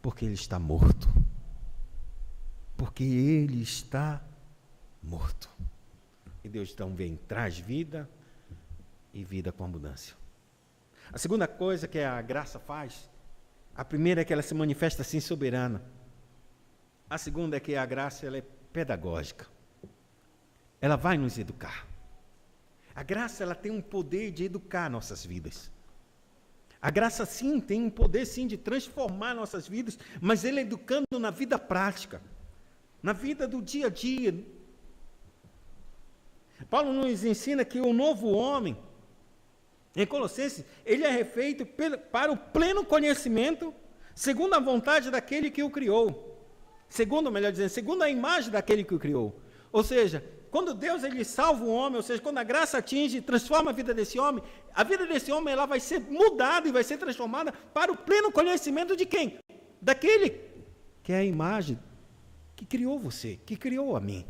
Porque ele está morto. Porque ele está morto. E Deus então vem, traz vida e vida com abundância. A segunda coisa que a graça faz, a primeira é que ela se manifesta assim soberana. A segunda é que a graça ela é pedagógica. Ela vai nos educar. A graça ela tem um poder de educar nossas vidas. A graça sim tem um poder sim de transformar nossas vidas, mas ele é educando na vida prática, na vida do dia a dia. Paulo nos ensina que o novo homem, em Colossenses, ele é refeito para o pleno conhecimento, segundo a vontade daquele que o criou. Segundo a imagem daquele que o criou. Ou seja, quando Deus ele salva o homem, ou seja, quando a graça atinge e transforma a vida desse homem, ela vai ser mudada e vai ser transformada para o pleno conhecimento de quem? Daquele que é a imagem que criou você, que criou a mim.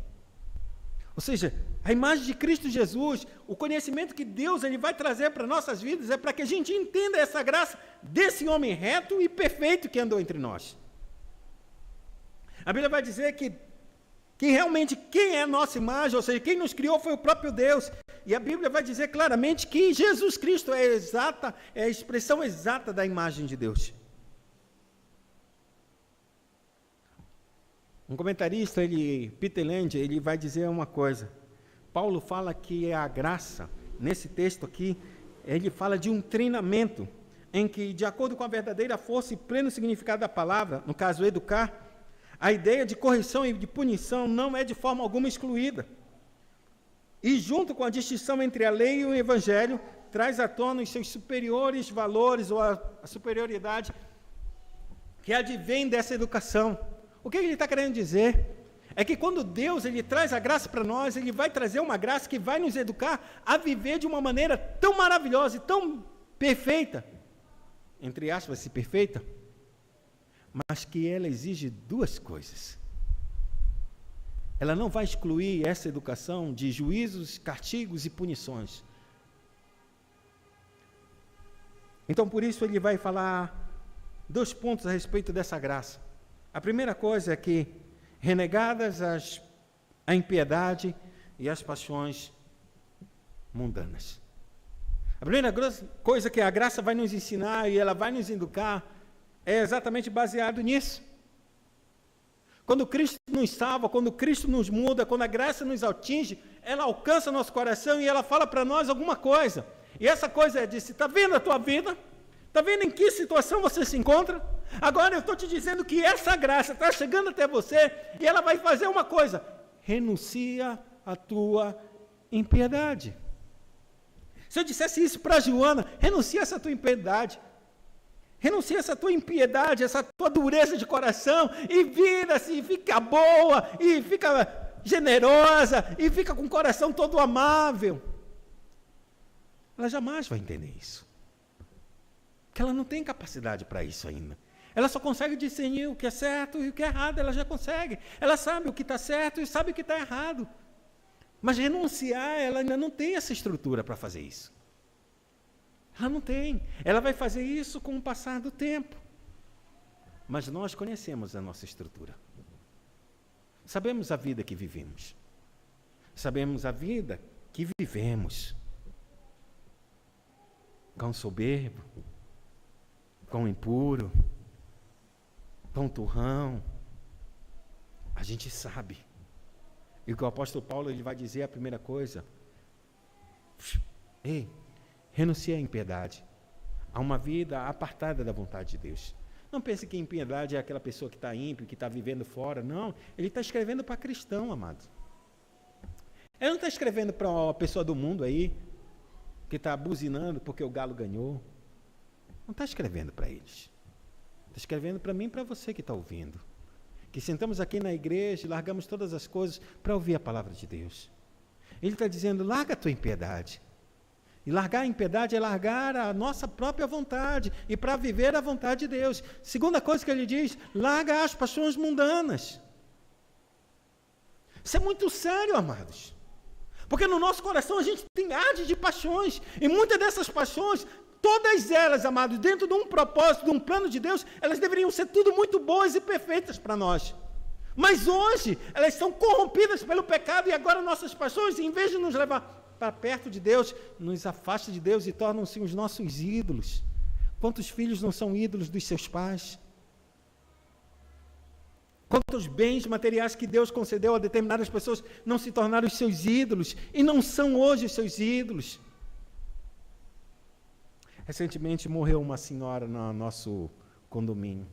Ou seja, a imagem de Cristo Jesus, o conhecimento que Deus ele vai trazer para nossas vidas é para que a gente entenda essa graça desse homem reto e perfeito que andou entre nós. A Bíblia vai dizer que realmente quem é a nossa imagem, ou seja, quem nos criou foi o próprio Deus. E a Bíblia vai dizer claramente que Jesus Cristo é a expressão exata da imagem de Deus. Um comentarista, Peter Land, ele vai dizer uma coisa. Paulo fala que a graça, nesse texto aqui, ele fala de um treinamento, em que, de acordo com a verdadeira força e pleno significado da palavra, no caso, educar, a ideia de correção e de punição não é de forma alguma excluída. E junto com a distinção entre a lei e o evangelho, traz à tona os seus superiores valores, ou a superioridade que advém dessa educação. O que ele está querendo dizer? É que quando Deus ele traz a graça para nós, ele vai trazer uma graça que vai nos educar a viver de uma maneira tão maravilhosa e tão perfeita, entre aspas, se perfeita, mas que ela exige duas coisas. Ela não vai excluir essa educação de juízos, castigos e punições. Então, por isso, ele vai falar 2 pontos a respeito dessa graça. A primeira coisa é que, renegadas a impiedade e as paixões mundanas. A primeira coisa que a graça vai nos ensinar e ela vai nos educar é exatamente baseado nisso. Quando Cristo nos salva, quando Cristo nos muda, quando a graça nos atinge, ela alcança nosso coração e ela fala para nós alguma coisa. E essa coisa é de, está vendo a tua vida? Está vendo em que situação você se encontra? Agora eu estou te dizendo que essa graça está chegando até você e ela vai fazer uma coisa: renuncia à tua impiedade. Se eu dissesse isso para a Joana, renuncia a essa tua impiedade. Renuncia essa tua impiedade, essa tua dureza de coração, e vira-se, e fica boa, e fica generosa, e fica com o coração todo amável. Ela jamais vai entender isso. Porque ela não tem capacidade para isso ainda. Ela só consegue discernir o que é certo e o que é errado, ela já consegue. Ela sabe o que está certo e sabe o que está errado. Mas renunciar, ela ainda não tem essa estrutura para fazer isso. Ela não tem. Ela vai fazer isso com o passar do tempo. Mas nós conhecemos a nossa estrutura. Sabemos a vida que vivemos. Sabemos a vida que vivemos. Cão soberbo, cão impuro, cão turrão. A gente sabe. E o que o apóstolo Paulo ele vai dizer, a primeira coisa: ei, renuncia à impiedade, a uma vida apartada da vontade de Deus. Não pense que impiedade é aquela pessoa que está ímpio, que está vivendo fora. Não, ele está escrevendo para cristão, amado. Ele não está escrevendo para uma pessoa do mundo aí, que está buzinando porque o Galo ganhou. Não está escrevendo para eles. Está escrevendo para mim e para você que está ouvindo. Que sentamos aqui na igreja e largamos todas as coisas para ouvir a palavra de Deus. Ele está dizendo: larga a tua impiedade. E largar a impiedade é largar a nossa própria vontade e para viver a vontade de Deus. Segunda coisa que ele diz: larga as paixões mundanas. Isso é muito sério, amados. Porque no nosso coração a gente tem arde de paixões. E muitas dessas paixões, todas elas, amados, dentro de um propósito, de um plano de Deus, elas deveriam ser tudo muito boas e perfeitas para nós. Mas hoje, elas são corrompidas pelo pecado e agora nossas paixões, em vez de nos levar para perto de Deus, nos afasta de Deus e tornam-se os nossos ídolos. Quantos filhos não são ídolos dos seus pais? Quantos bens materiais que Deus concedeu a determinadas pessoas não se tornaram os seus ídolos e não são hoje os seus ídolos? Recentemente morreu uma senhora no nosso condomínio.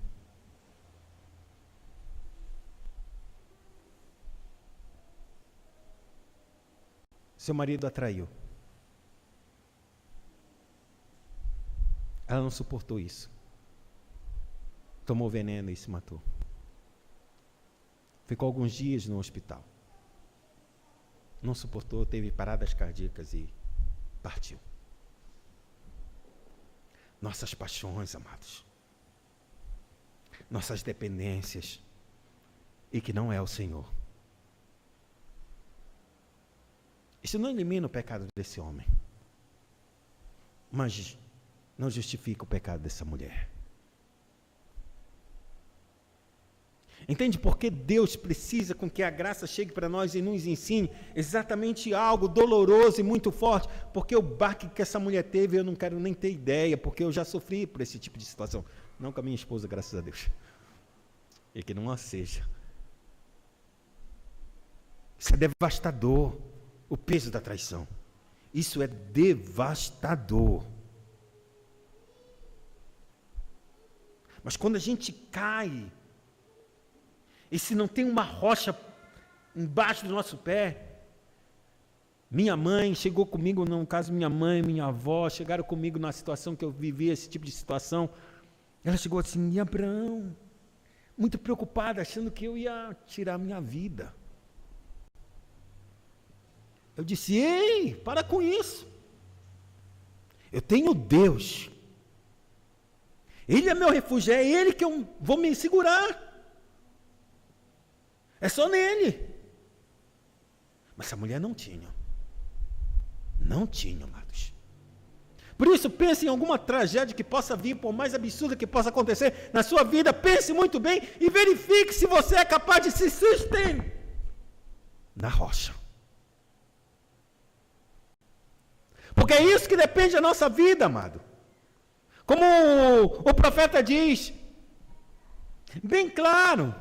Seu marido a traiu. Ela não suportou isso. Tomou veneno e se matou. Ficou alguns dias no hospital. Não suportou, teve paradas cardíacas e partiu. Nossas paixões, amados. Nossas dependências. E que não é o Senhor. Isso não elimina o pecado desse homem. Mas não justifica o pecado dessa mulher. Entende por que Deus precisa com que a graça chegue para nós e nos ensine exatamente algo doloroso e muito forte? Porque o baque que essa mulher teve, eu não quero nem ter ideia, porque eu já sofri por esse tipo de situação. Não com a minha esposa, graças a Deus. E que não a seja. Isso é devastador, o peso da traição. Isso é devastador. Mas quando a gente cai, e se não tem uma rocha embaixo do nosso pé, minha mãe chegou comigo, no caso minha mãe, minha avó, chegaram comigo na situação que eu vivia, esse tipo de situação. Ela chegou assim: e Abraão, muito preocupada, achando que eu ia tirar a minha vida. Eu disse: ei, para com isso. Eu tenho Deus. Ele é meu refúgio, é Ele que eu vou me segurar. É só nele. Mas essa mulher não tinha. Não tinha, amados. Por isso, pense em alguma tragédia que possa vir, por mais absurda que possa acontecer na sua vida. Pense muito bem e verifique se você é capaz de se sustentar na rocha. Porque é isso que depende da nossa vida, amado. Como o profeta diz, bem claro,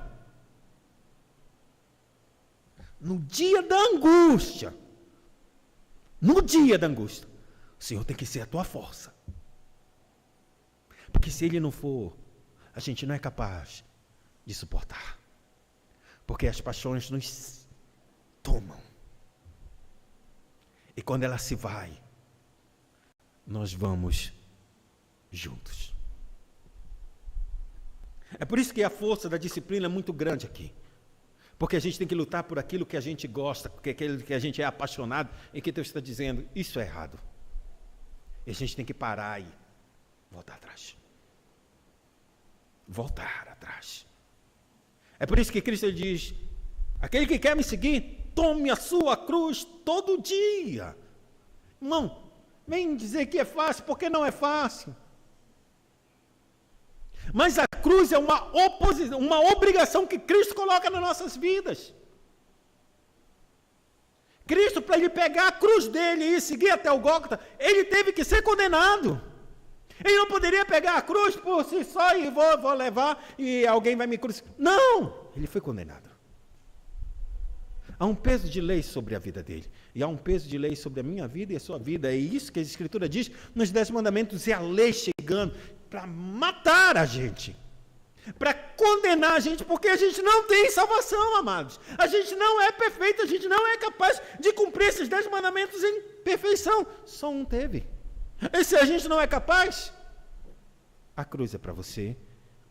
no dia da angústia, o Senhor tem que ser a tua força. Porque se Ele não for, a gente não é capaz de suportar. Porque as paixões nos tomam. E quando ela se vai, nós vamos juntos. É por isso que a força da disciplina é muito grande aqui. Porque a gente tem que lutar por aquilo que a gente gosta, porque aquilo que a gente é apaixonado, e que Deus está dizendo, isso é errado. E a gente tem que parar e voltar atrás. Voltar atrás. É por isso que Cristo diz, aquele que quer me seguir, tome a sua cruz todo dia. Irmão, vem dizer que é fácil, porque não é fácil. Mas a cruz é uma obrigação que Cristo coloca nas nossas vidas. Cristo, para ele pegar a cruz dele e seguir até o Gólgota, ele teve que ser condenado. Ele não poderia pegar a cruz por si só e vou levar e alguém vai me crucificar. Não! Ele foi condenado. Há um peso de lei sobre a vida dele. E há um peso de lei sobre a minha vida e a sua vida. É isso que a Escritura diz nos 10 mandamentos. É a lei chegando para matar a gente, para condenar a gente, porque a gente não tem salvação, amados. A gente não é perfeito, a gente não é capaz de cumprir esses 10 mandamentos em perfeição. Só um teve. E se a gente não é capaz, a cruz é para você,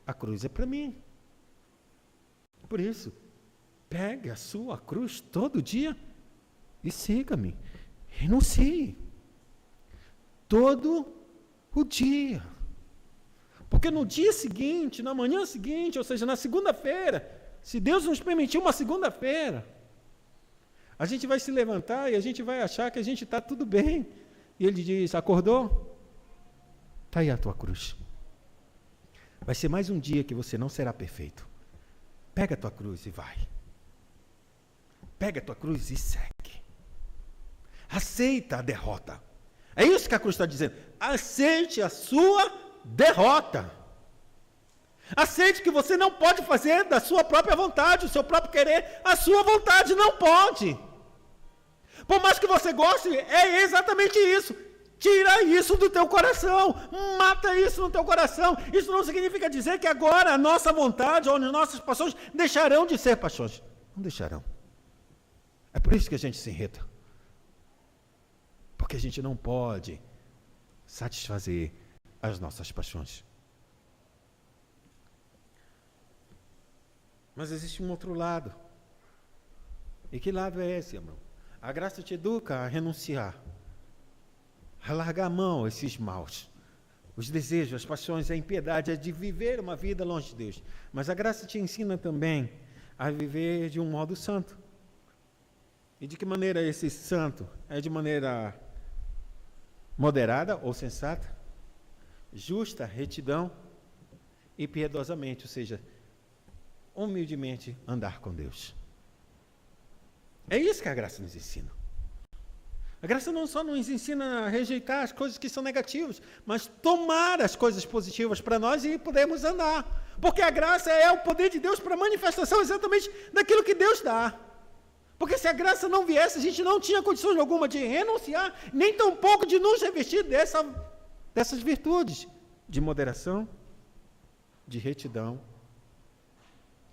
a cruz é para mim. Por isso, pegue a sua cruz todo dia e siga-me. Renuncie. Todo o dia. Porque no dia seguinte, na manhã seguinte, ou seja, na segunda-feira, se Deus nos permitir uma segunda-feira, a gente vai se levantar e a gente vai achar que a gente está tudo bem. E Ele diz, acordou? Está aí a tua cruz. Vai ser mais um dia que você não será perfeito. Pega a tua cruz e vai. Pega a tua cruz e segue. Aceita a derrota. É isso que a cruz está dizendo. Aceite a sua derrota. Aceite que você não pode fazer da sua própria vontade, o seu próprio querer, a sua vontade não pode. Por mais que você goste, é exatamente isso. Tira isso do teu coração, mata isso no teu coração. Isso não significa dizer que agora a nossa vontade ou as nossas paixões deixarão de ser paixões. Não deixarão. É por isso que a gente se irrita. Porque a gente não pode satisfazer as nossas paixões. Mas existe um outro lado. E que lado é esse, irmão? A graça te educa a renunciar, a largar a mão a esses maus, os desejos, as paixões, a impiedade, a de viver uma vida longe de Deus. Mas a graça te ensina também a viver de um modo santo. E de que maneira esse santo? É de maneira moderada ou sensata, justa, retidão e piedosamente, ou seja, humildemente andar com Deus. É isso que a graça nos ensina. A graça não só nos ensina a rejeitar as coisas que são negativas, mas tomar as coisas positivas para nós e podermos andar. Porque a graça é o poder de Deus para a manifestação exatamente daquilo que Deus dá. Porque se a graça não viesse, a gente não tinha condições alguma de renunciar, nem tampouco de nos revestir dessas virtudes de moderação, de retidão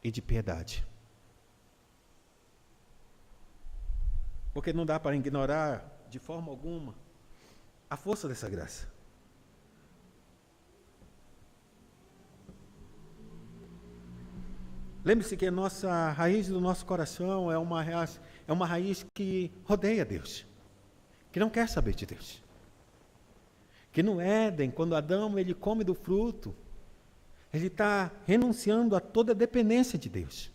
e de piedade. Porque não dá para ignorar de forma alguma a força dessa graça. Lembre-se que a nossa raiz do nosso coração é uma raiz que rodeia Deus, que não quer saber de Deus. Que no Éden, quando Adão ele come do fruto, ele está renunciando a toda dependência de Deus.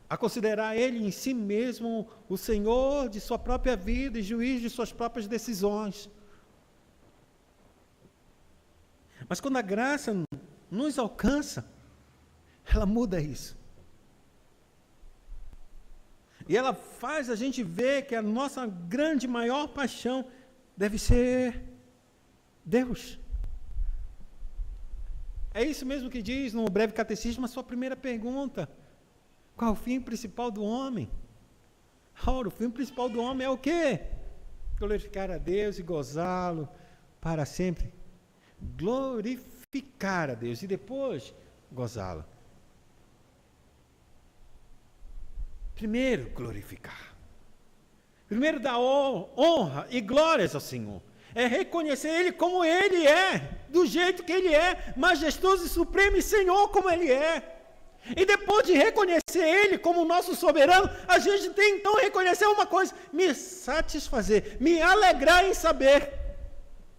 A considerar ele em si mesmo o Senhor de sua própria vida e juiz de suas próprias decisões. Mas quando a graça nos alcança, ela muda isso. E ela faz a gente ver que a nossa grande, maior paixão deve ser Deus. É isso mesmo que diz no breve catecismo a sua primeira pergunta. Qual é o fim principal do homem? Ora, o fim principal do homem é o quê? Glorificar a Deus e gozá-lo para sempre. glorificar a Deus e depois gozá-lo. Primeiro, glorificar. Primeiro, dar honra e glórias ao Senhor. É reconhecer Ele como Ele é, do jeito que Ele é, majestoso e supremo e Senhor como Ele é. E depois de reconhecer Ele como nosso soberano, a gente tem então reconhecer uma coisa, me satisfazer, me alegrar em saber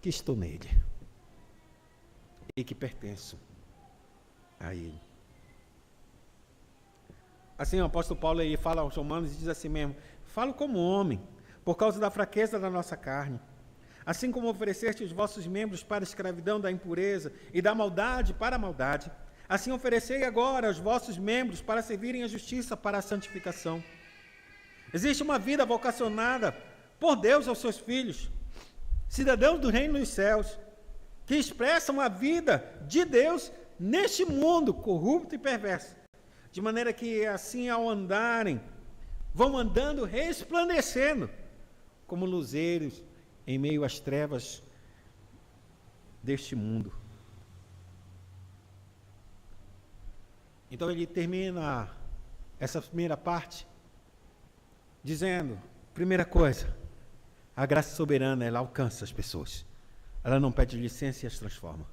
que estou nele e que pertenço a Ele. Assim o apóstolo Paulo aí fala aos Romanos e diz assim mesmo, falo como homem, por causa da fraqueza da nossa carne. Assim como ofereceste os vossos membros para a escravidão da impureza e da maldade para a maldade, assim oferecei agora os vossos membros para servirem à justiça para a santificação. Existe uma vida vocacionada por Deus aos seus filhos, cidadãos do reino dos céus, que expressam a vida de Deus neste mundo corrupto e perverso, de maneira que assim ao andarem, vão andando resplandecendo como luzeiros em meio às trevas deste mundo. Então ele termina essa primeira parte dizendo, primeira coisa, a graça soberana, ela alcança as pessoas. Ela não pede licença e as transforma.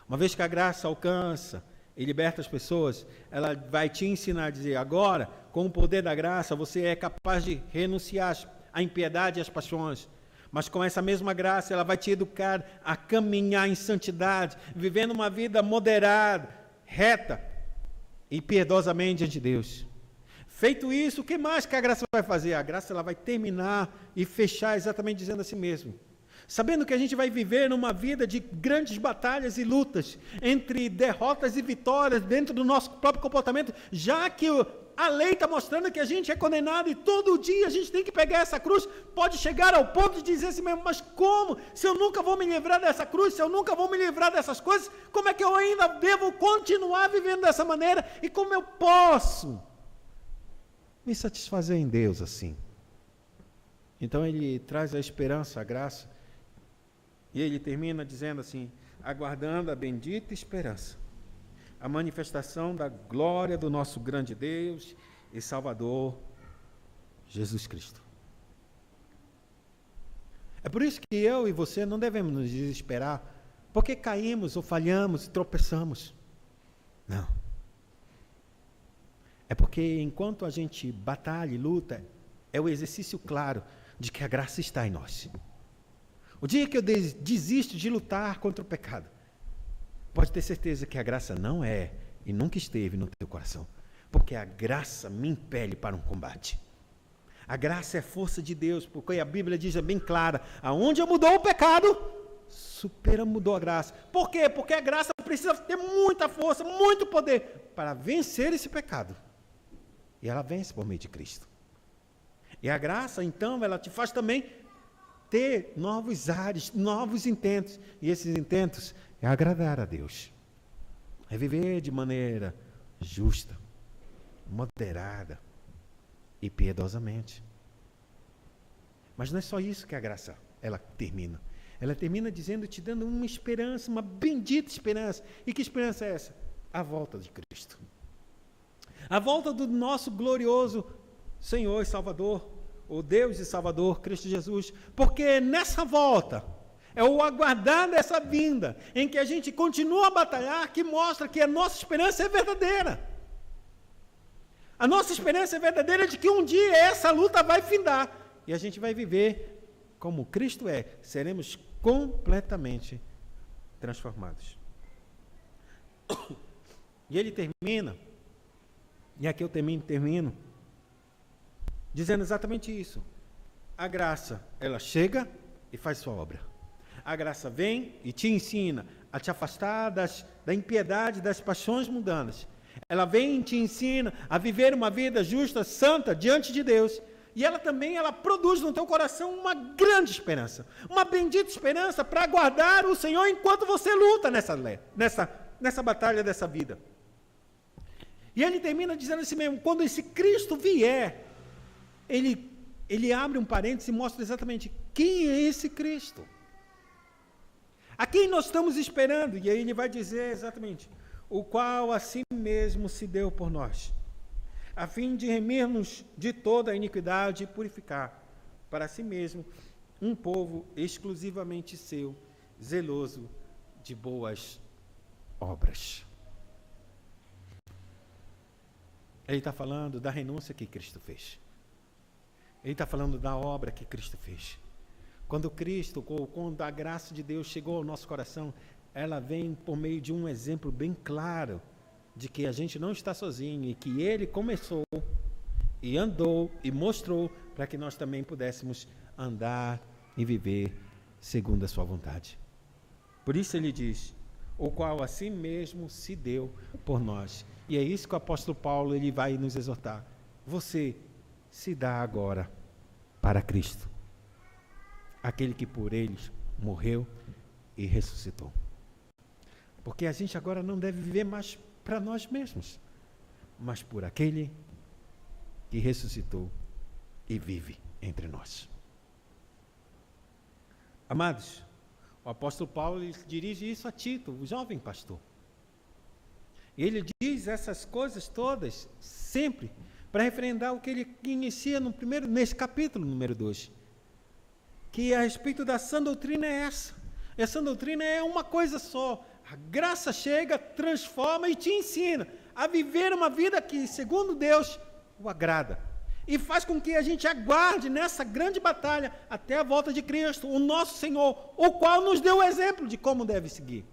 Uma vez que a graça alcança e liberta as pessoas, ela vai te ensinar a dizer, agora, com o poder da graça, você é capaz de renunciar à impiedade e às paixões. Mas com essa mesma graça, ela vai te educar a caminhar em santidade, vivendo uma vida moderada, reta e piedosamente diante de Deus. Feito isso, o que mais que a graça vai fazer? A graça ela vai terminar e fechar exatamente dizendo assim mesmo. Sabendo que a gente vai viver numa vida de grandes batalhas e lutas, entre derrotas e vitórias dentro do nosso próprio comportamento, já que a lei está mostrando que a gente é condenado e todo dia a gente tem que pegar essa cruz, pode chegar ao ponto de dizer assim mesmo, mas como? Se eu nunca vou me livrar dessa cruz, se eu nunca vou me livrar dessas coisas, como é que eu ainda devo continuar vivendo dessa maneira? E como eu posso me satisfazer em Deus assim? Então ele traz a esperança, a graça, e ele termina dizendo assim, aguardando a bendita esperança, a manifestação da glória do nosso grande Deus e Salvador, Jesus Cristo. É por isso que eu e você não devemos nos desesperar, porque caímos ou falhamos e tropeçamos. Não. É porque enquanto a gente batalha e luta, é o exercício claro de que a graça está em nós. O dia que eu desisto de lutar contra o pecado, pode ter certeza que a graça não é e nunca esteve no teu coração, porque a graça me impele para um combate. A graça é força de Deus, porque a Bíblia diz bem clara, aonde mudou o pecado, mudou a graça. Por quê? Porque a graça precisa ter muita força, muito poder para vencer esse pecado. E ela vence por meio de Cristo. E a graça, então, ela te faz também ter novos ares, novos intentos. E esses intentos é agradar a Deus. É viver de maneira justa, moderada e piedosamente. Mas não é só isso que a graça, ela termina. Ela termina dizendo, te dando uma esperança, uma bendita esperança. E que esperança é essa? A volta de Cristo. A volta do nosso glorioso Senhor e Salvador, o Deus e Salvador, Cristo Jesus. Porque nessa volta, é o aguardar dessa vinda, em que a gente continua a batalhar, que mostra que a nossa esperança é verdadeira. A nossa esperança é verdadeira de que um dia essa luta vai findar, e a gente vai viver como Cristo é, seremos completamente transformados. E ele termina, e aqui eu termino, dizendo exatamente isso. A graça, ela chega e faz sua obra. A graça vem e te ensina a te afastar da impiedade, das paixões mundanas. Ela vem e te ensina a viver uma vida justa, santa, diante de Deus. E ela também, ela produz no teu coração uma grande esperança. Uma bendita esperança para aguardar o Senhor enquanto você luta nessa batalha dessa vida. E ele termina dizendo assim mesmo, quando esse Cristo vier, ele abre um parênteses e mostra exatamente quem é esse Cristo. A quem nós estamos esperando? E aí ele vai dizer exatamente: o qual a si mesmo se deu por nós, a fim de remir-nos de toda a iniquidade e purificar para si mesmo um povo exclusivamente seu, zeloso de boas obras. Ele está falando da renúncia que Cristo fez. Ele está falando da obra que Cristo fez. Quando a graça de Deus chegou ao nosso coração, ela vem por meio de um exemplo bem claro de que a gente não está sozinho e que Ele começou e andou e mostrou para que nós também pudéssemos andar e viver segundo a sua vontade. Por isso ele diz: o qual a si mesmo se deu por nós. E é isso que o apóstolo Paulo ele vai nos exortar. Você se dá agora para Cristo, aquele que por eles morreu e ressuscitou. Porque a gente agora não deve viver mais para nós mesmos, mas por aquele que ressuscitou e vive entre nós. Amados, o apóstolo Paulo dirige isso a Tito, o jovem pastor. Ele diz essas coisas todas sempre para referendar o que ele inicia nesse capítulo número 2. Que a respeito da sã doutrina é essa. Essa doutrina é uma coisa só. A graça chega, transforma e te ensina a viver uma vida que, segundo Deus, o agrada. E faz com que a gente aguarde nessa grande batalha até a volta de Cristo, o nosso Senhor, o qual nos deu o exemplo de como deve seguir.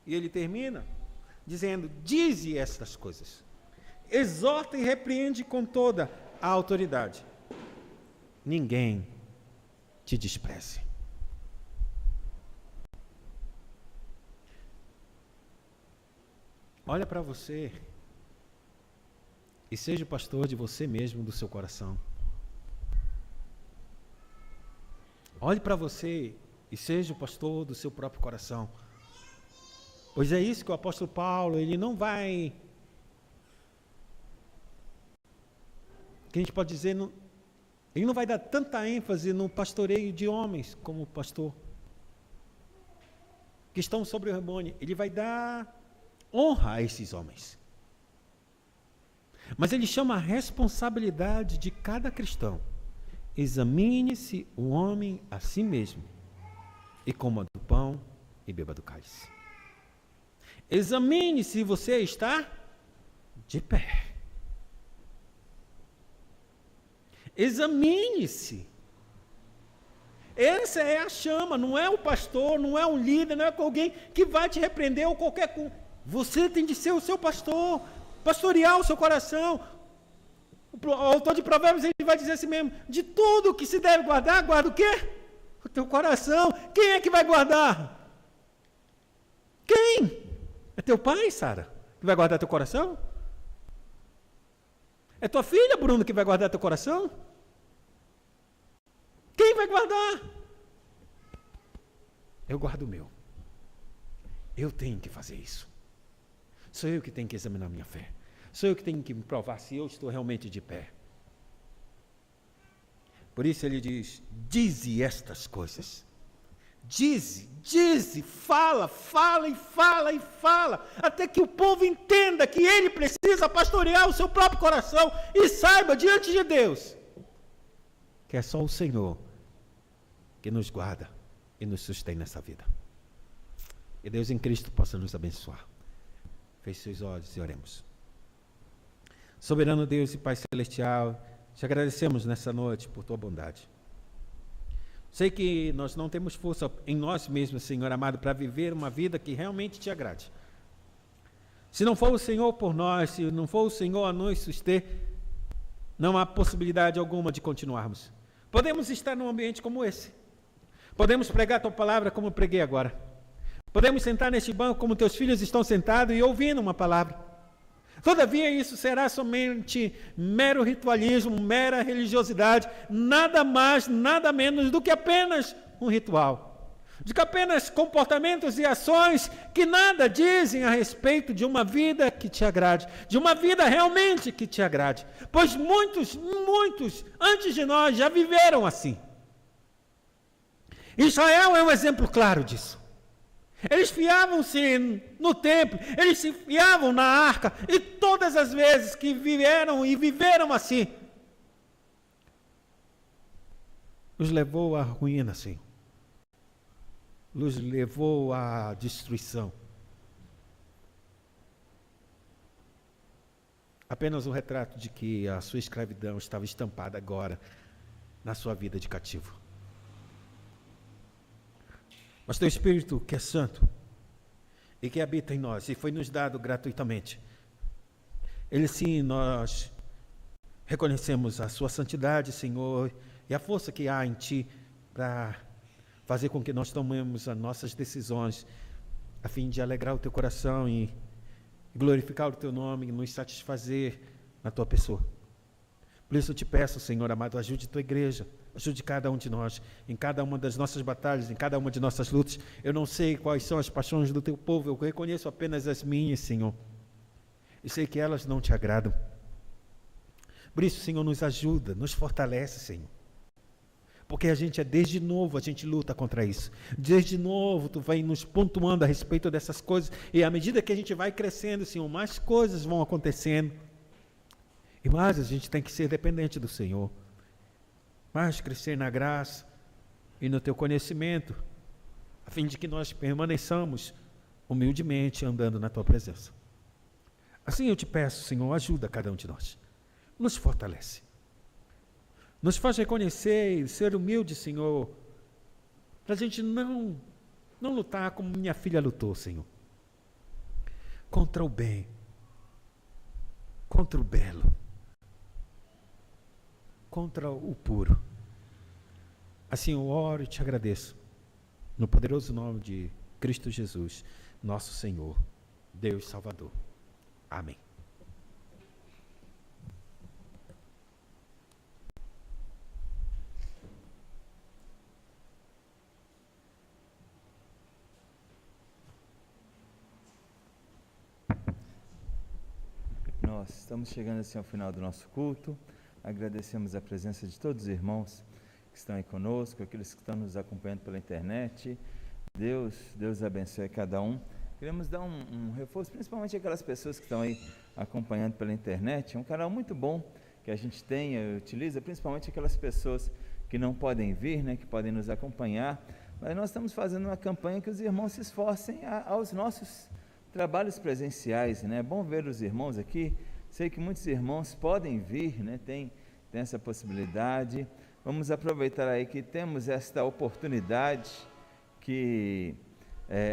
E ele termina dizendo: dize estas coisas, exorta e repreende com toda a autoridade. Ninguém te despreze. Olha para você e seja o pastor de você mesmo, do seu coração. Olhe para você e seja o pastor do seu próprio coração. Pois é isso que o apóstolo Paulo, ele não vai, que a gente pode dizer, ele não vai dar tanta ênfase no pastoreio de homens como pastor, que estão sobre o rebanho. Ele vai dar honra a esses homens. Mas ele chama a responsabilidade de cada cristão. Examine-se o homem a si mesmo, e coma do pão e beba do cálice. Examine se você está de pé. Examine-se. Essa é a chama, não é o pastor, não é um líder, não é alguém que vai te repreender ou qualquer coisa. Você tem de ser o seu pastor, pastorear o seu coração. O autor de Provérbios ele vai dizer assim mesmo: de tudo que se deve guardar, guarda o quê? O teu coração. Quem é que vai guardar? Quem? É teu pai, Sara, que vai guardar teu coração? É tua filha, Bruno, que vai guardar teu coração? Quem vai guardar? Eu guardo o meu. Eu tenho que fazer isso. Sou eu que tenho que examinar minha fé. Sou eu que tenho que me provar se eu estou realmente de pé. Por isso ele diz: dize estas coisas. Dize, fala, até que o povo entenda que ele precisa pastorear o seu próprio coração e saiba diante de Deus que é só o Senhor que nos guarda e nos sustém nessa vida. E Deus em Cristo possa nos abençoar. Feche seus olhos e oremos. Soberano Deus e Pai Celestial, te agradecemos nessa noite por tua bondade. Sei que nós não temos força em nós mesmos, Senhor amado, para viver uma vida que realmente te agrade. Se não for o Senhor por nós, se não for o Senhor a nos suster, não há possibilidade alguma de continuarmos. Podemos estar num ambiente como esse. Podemos pregar a tua palavra como eu preguei agora. Podemos sentar neste banco como teus filhos estão sentados e ouvindo uma palavra. Todavia, isso será somente mero ritualismo, mera religiosidade, nada mais, nada menos do que apenas um ritual. De que apenas comportamentos e ações que nada dizem a respeito de uma vida que te agrade, de uma vida realmente que te agrade. Pois muitos antes de nós já viveram assim. Israel é um exemplo claro disso. Eles fiavam-se no templo, eles se fiavam na arca, e todas as vezes que vieram e viveram assim, os levou à ruína, Senhor. Os levou à destruição. Apenas um retrato de que a sua escravidão estava estampada agora na sua vida de cativo. Mas teu Espírito, que é santo e que habita em nós e foi nos dado gratuitamente, ele sim, nós reconhecemos a sua santidade, Senhor, e a força que há em ti para fazer com que nós tomemos as nossas decisões a fim de alegrar o teu coração e glorificar o teu nome e nos satisfazer na tua pessoa. Por isso eu te peço, Senhor amado, ajude a tua igreja, ajude cada um de nós, em cada uma das nossas batalhas, em cada uma de nossas lutas. Eu não sei quais são as paixões do teu povo, eu reconheço apenas as minhas, Senhor. E sei que elas não te agradam. Por isso, Senhor, nos ajuda, nos fortalece, Senhor. Porque desde novo, a gente luta contra isso. Desde novo, tu vai nos pontuando a respeito dessas coisas. E à medida que a gente vai crescendo, Senhor, mais coisas vão acontecendo. E mais a gente tem que ser dependente do Senhor. Mais crescer na graça e no teu conhecimento, a fim de que nós permaneçamos humildemente andando na tua presença. Assim eu te peço, Senhor, ajuda cada um de nós. Nos fortalece. Nos faz reconhecer e ser humilde, Senhor, para a gente não lutar como minha filha lutou, Senhor. Contra o bem, contra o belo, contra o puro. Assim eu oro e te agradeço, no poderoso nome de Cristo Jesus, nosso Senhor, Deus Salvador. Amém. Nós estamos chegando assim ao final do nosso culto. Agradecemos a presença de todos os irmãos que estão aí conosco, aqueles que estão nos acompanhando pela internet. Deus abençoe cada um. Queremos dar um reforço, principalmente aquelas pessoas que estão aí acompanhando pela internet. É um canal muito bom que a gente tem, utiliza, principalmente aquelas pessoas que não podem vir, né, que podem nos acompanhar. Mas nós estamos fazendo uma campanha que os irmãos se esforcem aos nossos trabalhos presenciais, né? É bom ver os irmãos aqui. Sei que muitos irmãos podem vir, né? Tem essa possibilidade. Vamos aproveitar aí que temos esta oportunidade que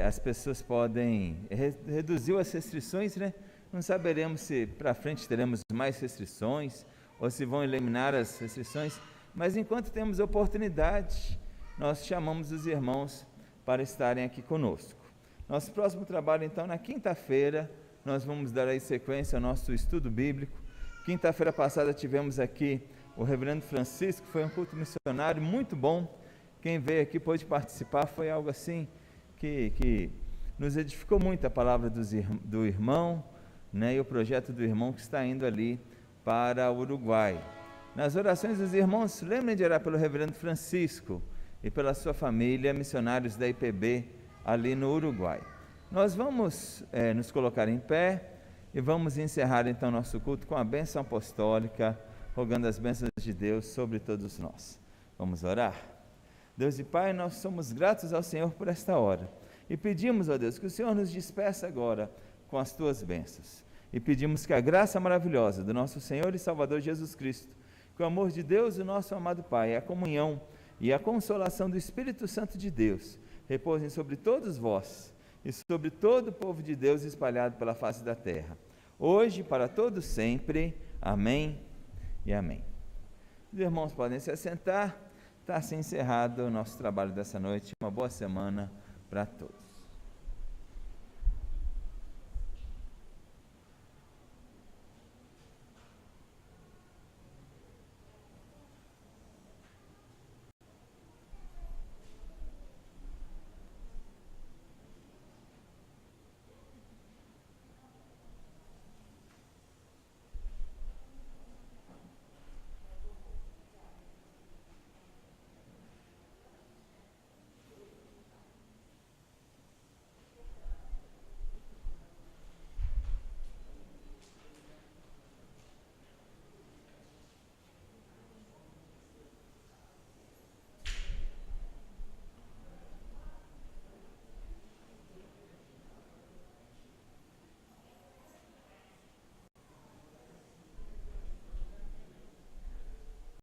as pessoas podem reduzir as restrições, né? Não saberemos se para frente teremos mais restrições ou se vão eliminar as restrições, mas enquanto temos oportunidade, nós chamamos os irmãos para estarem aqui conosco. Nosso próximo trabalho, então, na quinta-feira, nós vamos dar aí sequência ao nosso estudo bíblico. Quinta-feira passada tivemos aqui o reverendo Francisco, foi um culto missionário muito bom. Quem veio aqui pôde participar, foi algo assim que nos edificou muito a palavra do irmão, né, e o projeto do irmão que está indo ali para o Uruguai. Nas orações dos irmãos, lembrem de orar pelo reverendo Francisco e pela sua família, missionários da IPB, ali no Uruguai. Nós vamos nos colocar em pé e vamos encerrar então nosso culto com a bênção apostólica, rogando as bênçãos de Deus sobre todos nós. Vamos orar? Deus e Pai, nós somos gratos ao Senhor por esta hora e pedimos, ó Deus, que o Senhor nos despeça agora com as tuas bênçãos e pedimos que a graça maravilhosa do nosso Senhor e Salvador Jesus Cristo, que o amor de Deus, o nosso amado Pai, a comunhão e a consolação do Espírito Santo de Deus repousem sobre todos vós e sobre todo o povo de Deus espalhado pela face da terra, hoje para todos sempre. Amém e amém. Os irmãos podem se assentar. Está assim encerrado o nosso trabalho dessa noite. Uma boa semana para todos.